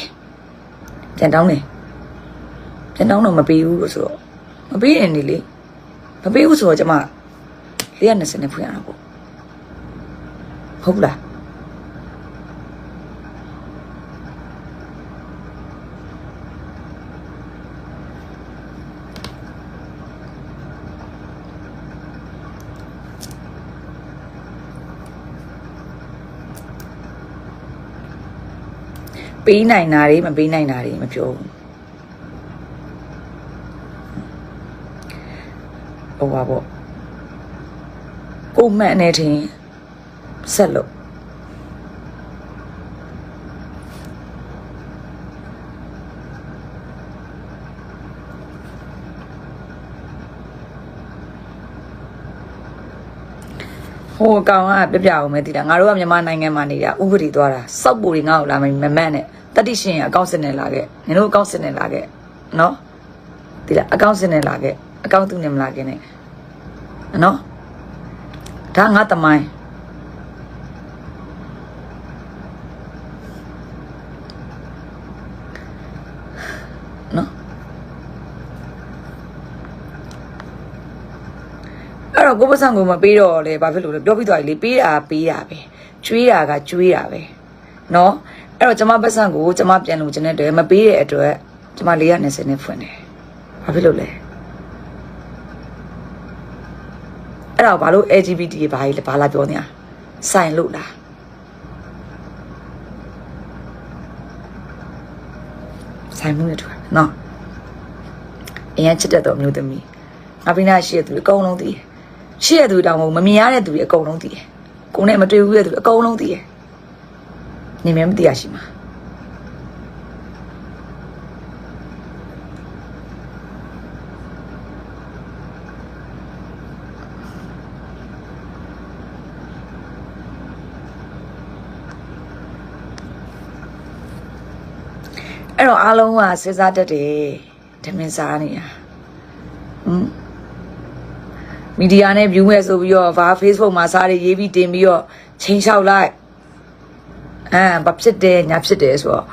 ပြန်တောင်းတော့မပေးဘူးလို့ဆိုတော့မပေးရင်လေမပေးဘူးဆိုတော့ကျမ420နဲ့ဖွင့်ရတာပေါ့ဟုတ်လားပေးနိုင်တာတွေမပေးနိုင်တာတွေမပြောဘူးဟိုပါပေါ့ကိုမှန်နေတယ်ဆက်လို့ဟိုအကောင်ကပြအောင်မဲတည်တာငါတို့ကမြန်မာနိုင်ငံမှာနေတာဥပဒေသွားတာစောက်ပူတွေငါ့ကိုလာမမတ်နဲ့တတိရှင်အကောင့်စစ်နေလာခဲ့နင်တို့အကောင့်စစ်နေလာခဲ့နော်တည်လားအကောင့်စစ်နေလာခဲ့အကောင့်သူနေမလာခဲ့နဲ့နော်ဒါငါတမိုင်းနော်အဲ့တော့ကိုပစံကိုမပေးတော့လေဘာဖြစ်လို့လဲပြောပြီးသွားပြီလေပေးတာပဲကျွေးတာကကျွေးတာပဲနော်အဲ့တော့ကျမပစံကိုကျမပြန်လို့ခြင်းတဲ့မပေးတဲ့အတွက်ကျမ420နဲ့ဖွင့်တယ်ဘာဖြစ်လို့လဲအဲ့တော့ဘာလို့ LGBT ဘာလာပြောနေတာဆိုင်လို့လားဆိုင်မှုနဲ့တူနော်အရင်ချစ်တဲ့တော့မျိုးသမီးငါပြနာရှိတဲ့သူအကုန်လုံးသိတယ်ရှိတဲ့သူတောင်မမြင်ရတဲ့သူအကုန်လုံးသိတယ်ကိုယ်နဲ့မတွေ့ဘူးတဲ့သူအကုန်လုံးသိတယ်နေမမသိရရှိမှာ အဲ့တော့အားလုံးကစဉ်းစားတတ်တယ်ထမင်းစားနေတာမီဒီယာနဲ့ view မဲ့ဆိုပြီးတော့ဗာ Facebook မှာစားတွေရေးပြီးတင်ပြီးတော့ချိန်လျှောက်လိုက်ဘာဖြစ်တယ်ညာဖြစ်တယ်ဆိုတော့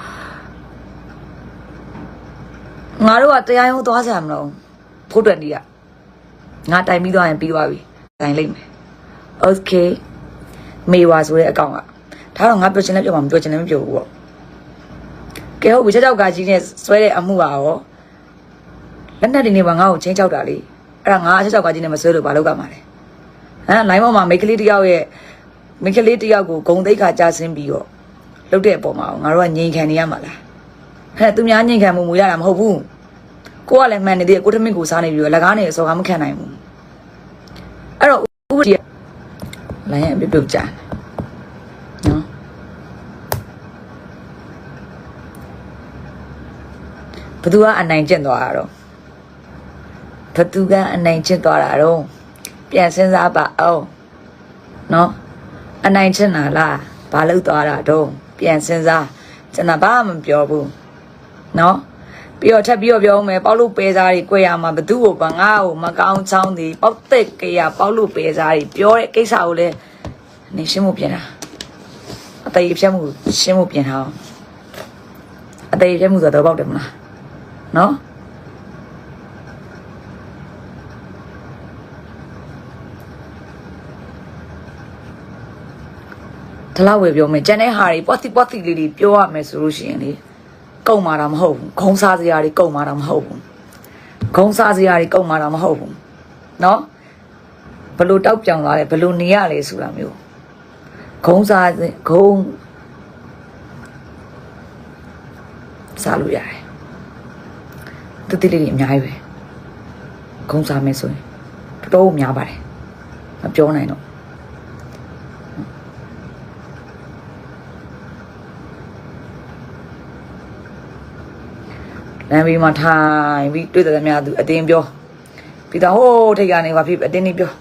ငါတို့ကတရားရုံးသွားကြမလို့ဖို့တွက်နေရငါတိုင်ပြီးသွားရင်ပြီးသွားပြီတိုင်လိုက်မယ် okay မေဝါဆိုတဲ့အကောင့်ကဒါတော့ငါပြောချင်လည်းပြောမှာမပြောချင်လည်းမပြောဘူးပေါ့ကဲဟုတ်ပြီကြောက်ကကြီးနဲ့ဆွဲတဲ့အမှုပါရောလက်နဲ့ဒီနေ့ကငါ့ကိုချင်းချောက်တာလေအဲ့ဒါငါကြောက်ကကြီးနဲ့မဆွဲလို့ဘာလုပ်ကမှာလဲလိုင်းပေါ်မှာမိတ်ကလေးတယောက်ရဲ့မိတ်ကလေးတယောက်ကိုဂုံသိက္ခာကြားဆင်းပြီးတော့လုတ်တဲ့အပေါ်မှာငါတို့ကငြိမ်ခံနေရမှာလားသူများငြိမ်ခံမှုမူရတာမဟုတ်ဘူးကိုကလည်းမှန်နေသေးတယ်ကိုထမင်းကိုစားနေပြီးတော့လက်ကားနဲ့အစောကမခံနိုင်ဘူးအဲ့တော့ဥပဒေလိုင်းရဲ့ပြုတ်ကြနော်ဘသူကအနိုင်ကျင့်သွားတာတော့ဘသူကအနိုင်ကျင့်သွားတာတော့ပြန်စဉ်းစားပါအောင်နော်အနိုင်ကျင့်တာလားဘာလို့သွားတာတော့ပြန်စဉ်းစားကျွန်တော်ဘာမှမပြောဘူးနော်ပြီးတော့ထပ်ပြီးတော့ပြောဦးမယ်ပေါက်လို့ပဲစားတွေကြွယ်ရမှာဘသူ့ကိုပါငါ့ကိုမကောင်းချောင်းသည်ပေါက်သက်ကြရပေါက်လို့ပဲစားတွေပြောတဲ့ကိစ္စကိုလည်းနေရှင်းမှုပြင်တာအသေးဖြတ်မှုရှင်းမှုပြင်ထားအောင်အသေးဖြတ်မှုဆိုတော့ပေါက်တယ်မလားနော်ဒီလောက်ပဲပြောမယ်ကျန်တဲ့ဟာတွေပေါ့တိလေးတွေပြောရမယ်ဆိုလို့ရှိရင်လေကုံမာတာမဟုတ်ဘူးခုံစားစရာတွေကုံမာတာမဟုတ်ဘူးခုံစားစရာတွေကုံမာတာမဟုတ်ဘူးနော်ဘလို့တောက်ပြောင်သွားလဲဘလို့နေရလဲဆိုတာမျိုးခုံစားခုံစားလို့ရတယ်တတိလေးတွေအများကြီးပဲခုံစားမယ်ဆိုရင်တော်တော်များပါတယ်မပြောနိုင်တော့လမ်းဘေးမှာထိုင်ပြီးတွေ့တဲ့များသူအတင်းပြောပြီးတော့ဟိုးထိတ်ကနေဘာဖြစ်အတင်းနေပြော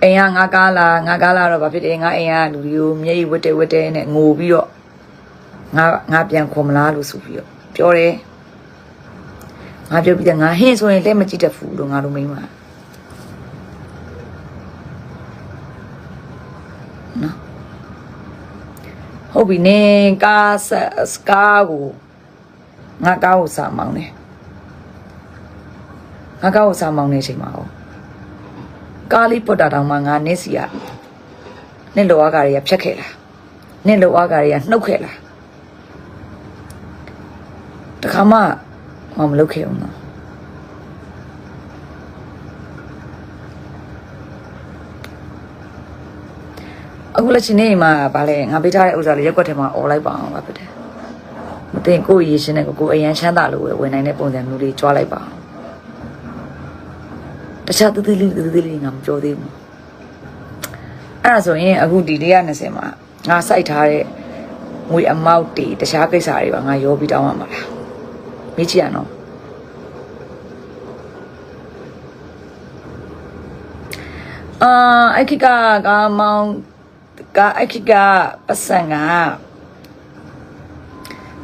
အိမ်ကငါကားလာတော့ဘာဖြစ်တယ်ငါအိမ်ကလူတွေကိုမျက်ရည်ဝတ်တဲနဲ့ငိုပြီးတော့ငါပြန်ခေါ်မလားလို့ဆိုပြီးတော့ပြောတယ်ငါပြောပြီးတော့ငါဟင်းဆိုရင်လက်မကြည့်တတ်ဘူးလို့ငါတို့မိန်းမနော်ဟုတ်ပြီနင်ကားစကားကိုငါကားကိုစာမောင်းတယ်ငါကားကိုစာမောင်းနေချိန်မှာကားလေးပုတ်တာတောင်မှငါနစ်စီရနစ်လောအားကတွေကဖြတ်ခဲ့လားနစ်လောအားကတွေကနှုတ်ခဲ့လားတခါမှမလုပ်ခဲ့အောင်နော်အခုလက်ချင်းနေမှာဗာလဲငါပေးထားတဲ့ဥစ္စာလေးရက်ွက်ထဲမှာអော်လိုက်ပါအောင်ဗာဖြစ်တယ်မသိကိုရေရှင်နဲ့ကိုအရန်ချမ်းသာလို့ဝင်နိုင်တဲ့ပုံစံမျိုးလေးကြွားလိုက်ပါတခြားတူတူလေးငါမပြောသေးဘူးအဲ့ဒါဆိုရင်အခုဒီ120မှာငါစိုက်ထားတဲ့ငွေအမောက်တွေတခြားကိစ္စတွေပါငါရောပြီးတောင်းရမှာလားမေးကြည့်ရနော်အဲ့ခိကမောင်အဲ့ခိကပတ်စံက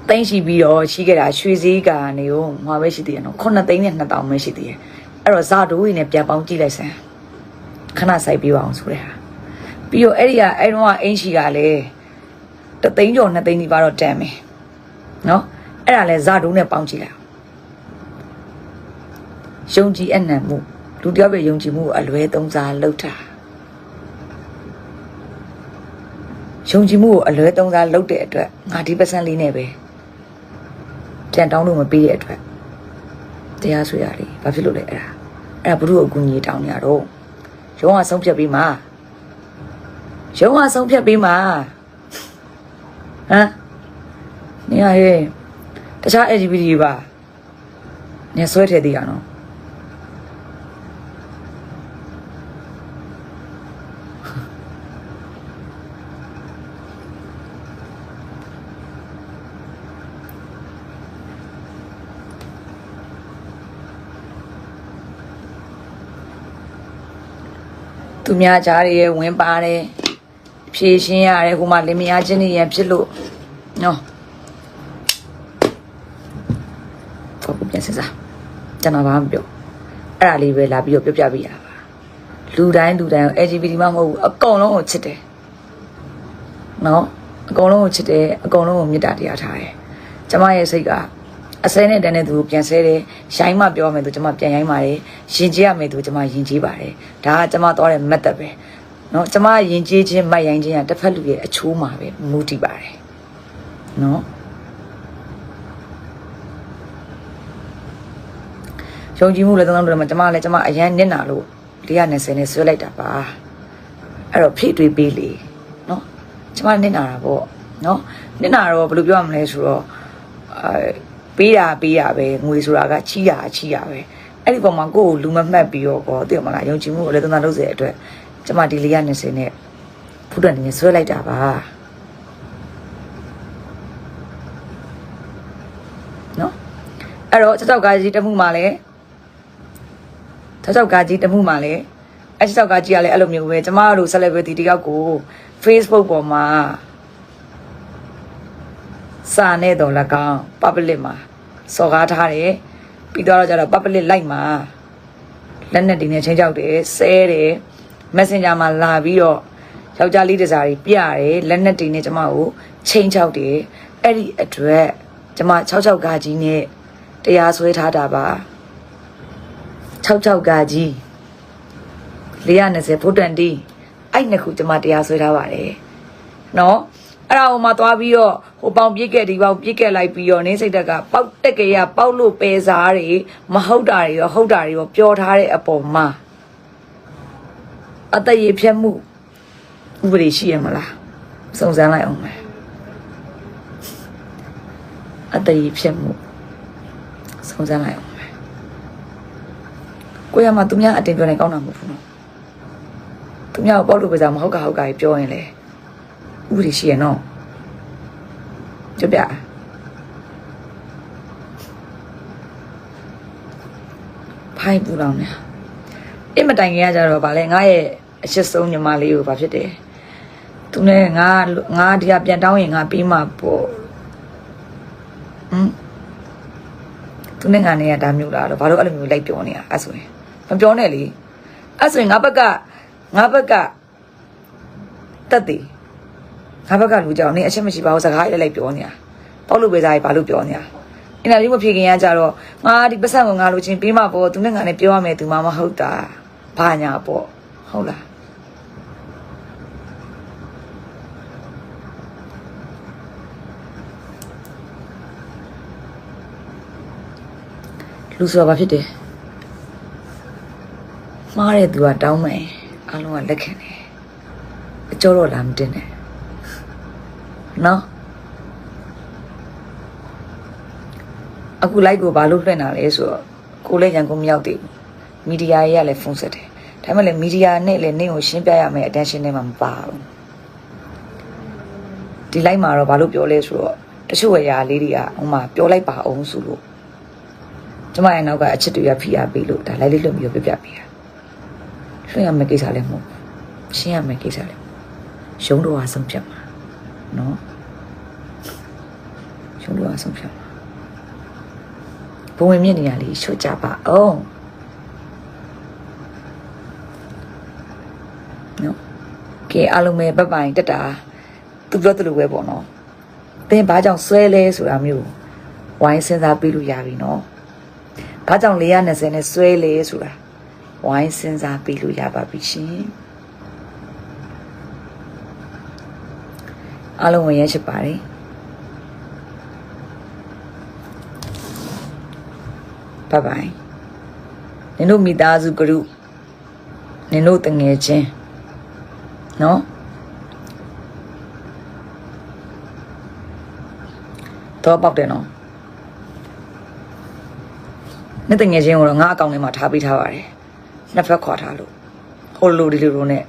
သိန်းရှိပြီးတော့ရှိခဲ့တာရွှေစည်းကနေကိုငါပဲရှိသေးတယ်နော်9သိန်းနဲ့2000ပဲရှိသေးတယ်အဲ့တော့ဇာတိုးကြီးနဲ့ပြန်ပေါင်းကြည့်လိုက်စမ်းခဏစိုက်ပြပါအောင်ဆိုတဲ့ဟာပြီးတော့အဲ့တော့အင်းရှိကလည်း3သိန်းကျော်2သိန်းဒီပါတော့တန်မယ်နော်အဲ့ဒါလဲဇာတိုးနဲ့ပေါင်းကြည့်လိုက်ယုံကြည်အနံ့မှုလူတယောက်ရဲ့ယုံကြည်မှုအလွဲသုံးစားလုပ်တာယုံကြည်မှုကိုအလွဲသုံးစားလုပ်တဲ့အတွက်ငါဒီပတ်စံလေးနဲ့ပဲပြန်တောင်းလို့မပေးတဲ့အတွက်တရားဆွေရတယ်ဘာဖြစ်လို့လဲအဲ့ဒါဘုရုအကူကြီးတောင်းနေရတော့ရုံးကဆုံးဖြတ်ပြီးမှနေရဟဲ့တခြား LGBT ပါနေဆွဲထည့်သေးရနော်သူများကြားရဲဝင်ပါတယ်ဖြည့်ရှင်းရတယ်ဟိုမှာလင်မယားချင်းတွေရဖြစ်လို့နော် စဉ်းစားကျွန်တော်ဘာမှမပြောအဲ့ဒါလေးပဲလာပြီးတော့ပြပြပေးရပါလူတိုင်းကို LGBT မှမဟုတ်ဘူးအကုန်လုံးကိုချစ်တယ်နော်အကုန်လုံးကိုချစ်တယ်အကုန်လုံးကိုမေတ္တာတရားထားတယ်ကျမရဲ့စိတ်ကအစဲနဲ့တန်းတဲ့သူကိုပြန်ဆဲတယ်ရိုင်းမှပြောမယ်သူကျမပြန်ရိုင်းပါတယ်ယဉ်ကျေးရမယ်သူကျမယဉ်ကျေးပါတယ်ဒါကကျမသွားတဲ့ method ပဲနော်ကျမယဉ်ကျေးခြင်းမတ်ရိုင်းခြင်းကတစ်ဖက်လူရဲ့အချိုးမှာပဲမူတည်ပါတယ်နော်ယုံကြည်မှုလည်းတောင်းတမှာကျမလည်းကျမအရန်နစ်နာလို့420နဲ့ဆွဲလိုက်တာပါအဲ့တော့ဖြည့်တွေးပေးလေနော်ကျမနစ်နာတာပေါ့နော်နစ်နာတော့ဘယ်လိုပြောရမလဲဆိုတော့ပေးတာပဲငွေဆိုတာကချီးရပဲအဲ့ဒီပုံမှာကိုယ်ကိုလူမမှတ်ပြီးတော့သိရမလားယုံကြည်မှုကိုလည်းတောင်းလုပ်စေတဲ့အတွက်ကျမဒီ420နဲ့ဖုဒ္ဓနေဆွဲလိုက်တာပါနော်အဲ့တော့6ကားကြီးတမှုမှာလဲ6ကားကြီးတမှုမှာလဲအဲ့6ကားကြီးကလည်းအဲ့လိုမျိုးပဲကျမတို့ celebrity တယောက်ကို Facebook ပေါ်မှာစာနဲ့တော့၎င်း public မှာစော်ကားထားတယ်ပြီးတော့ကျတော့ public လိုက်မှာလက်နဲ့ဒီနဲ့ချင်းချောက်တယ်ဆဲတယ် Messenger မှာလာပြီးတော့ယောက်ျားလေးတစားကြီးပြရတယ်လက်နဲ့ဒီနဲ့ကျမကိုချင်းချောက်တယ်အဲ့ဒီအတွက်ကျမ66ကားကြီးနဲ့တရားစွဲထားတာပါ66ကားကြီး420 ဖို့တန်တီအဲ့နှစ်ခုကျမတရားစွဲထားပါတယ်နော်အဲ့ဒါဟိုမှာသွားပြီးတော့ဟိုပေါင်ပြစ်ခဲ့ဒီပေါင်ပြစ်ခဲ့လိုက်ပြီးတော့နင်းစိတ်တက်ကပေါက်တက်ကရပေါက်လို့ပဲစားတွေမဟုတ်တာတွေရောဟုတ်တာတွေရောပြောထားတဲ့အပေါ်မှာအတရေဖြတ်မှုဥပဒေရှိရမလားစုံစမ်းလိုက်အောင်မယ်အတရေဖြတ်မှုစုံစမ်းလိုက်အောင်မယ်ကိုရမှာသူများအတင်ပြောနေကောင်းတာမဟုတ်ဘူးနော်သူများကိုပေါက်လို့ပဲစားမဟုတ်ကဟုတ်ကကြီးပြောရင်လေဥပဒေရှိရနော်ကြပြဖိုင်ပူလောင်နေအမတိုင်ကြီးကကြတော့ဗာလဲငါရဲ့အချစ်ဆုံးညီမလေးကိုဗာဖြစ်တယ်သူနဲ့ငါဒီကပြန်တောင်းရင်ငါပြီးမှပေါ့သူနဲ့ငါနဲ့ကဒါမျိုးလားတော့ဘာလို့အဲ့လိုမျိုးလိုက်ပြောနေတာအဲ့ဆိုရင်မပြောနဲ့လေအဲ့ဆိုရင်ငါဘက်ကတက်တယ်ငါဘက်ကလူကြောင့်နင်အချက်မရှိပါဘူးစကားလိုက်ပြောနေတာပေါက်လို့ပဲစားဘာလို့ပြောနေတာအင်တာဗျူးမဖြေခင်ကကြတော့ငါဒီပတ်စံကိုငါလိုချင်ပေးမှာပေါ့သူနဲ့ငါနဲ့ပြောရမယ်သူမှမဟုတ်တာဘာညာပေါ့ဟုတ်လားလူဆိုတာဘာဖြစ်တယ်မှားတဲ့သူကတောင်းမယ်အလုံးကလက်ခံတယ်အကျော်တော့လာမတင်နဲ့နော်အခု like ကိုဘာလို့လွှင့်တာလဲဆိုတော့ကိုလည်းရန်ကုန်မရောက်သေးဘူးမီဒီယာကြီးကလည်းဖုန်းဆက်တယ်ဒါမှလည်းမီဒီယာနဲ့လည်းနင့်ကိုရှင်းပြရမယ် attention နဲ့မှမပါဘူးဒီ like မှာတော့ဘာလို့ပြောလဲဆိုတော့တချို့အရာလေးတွေကဟိုမှာပြောလိုက်ပါအောင်ဆိုလို့ကျမရဲ့နောက်ကအချစ်တွေကဖိအားပေးလို့ဒါ like လေးလွှင့်ပြီးပြပြပေးတာလွှင့်ရမယ့်ကိစ္စလည်းမဟုတ်ဘူးရှင်းရမယ့်ကိစ္စလည်းရုံးတော့အဆုံးဖြတ်မှာနော်ရုံးတော့အဆုံးဖြတ်မှာဘုံဝင်မြင့်နေရလေးချွတ်ကြပါအောင်နော်ကဲအားလုံးပဲပတ်ပိုင်တက်တာသူပြောသလိုပဲပေါ့နော်သင်ဘာကြောင့်ဆွဲလဲဆိုတာမျိုးဝိုင်းစဉ်းစားပြီးလို့ရပြီနော်ဘာကြောင့်420နဲ့ဆွဲလဲဆိုတာဝိုင်းစဉ်းစားပြီးလို့ရပါပြီရှင်အားလုံးဝင်ရချစ်ပါတယ်ဘိုင်ဘိုင်နင်တို့မိသားစု group နင်တို့တငယ်ချင်းနော်တော့ပေါက်တယ်နော်နေ့တငယ်ချင်းကိုတော့ငါအကောင့်ထဲမှာထားပေးထားပါတယ်နှစ်ဖက်ခွာထားလို့ဟိုလိုဒီလိုနဲ့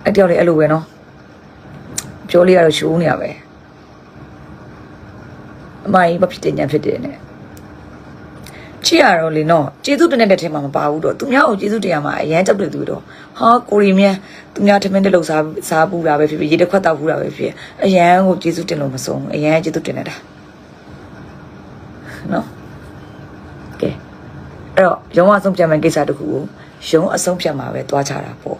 အတယောက်လေးအဲ့လိုပဲနော်ပြောလေးကတော့ရှိုးနေရပဲအမကြီးဘာဖြစ်တယ်ညာဖြစ်တယ်နဲ့ကြည့်ရတော့လေနော်ကျေးဇူးတင်တဲ့ထဲမှာမပါဘူးတော့သူများကိုကျေးဇူးတင်ရမှာအရန်ကြောက်တယ်သူတော့ဟာကိုရီမြန်သူများထမင်းတစ်လုံးစားပူတာပဲဖြစ်ဖြစ်ရေတစ်ခွက်တောက်ပူတာပဲဖြစ်အရန်ကိုကျေးဇူးတင်လို့မဆုံးအရန်ကျေးဇူးတင်နေတာ နော်ကဲအဲ့တော့ရုံးအဆုံးဖြတ်မဲ့ကိစ္စတခုကိုရုံးအဆုံးဖြတ်မှာပဲတွားချတာပေါ့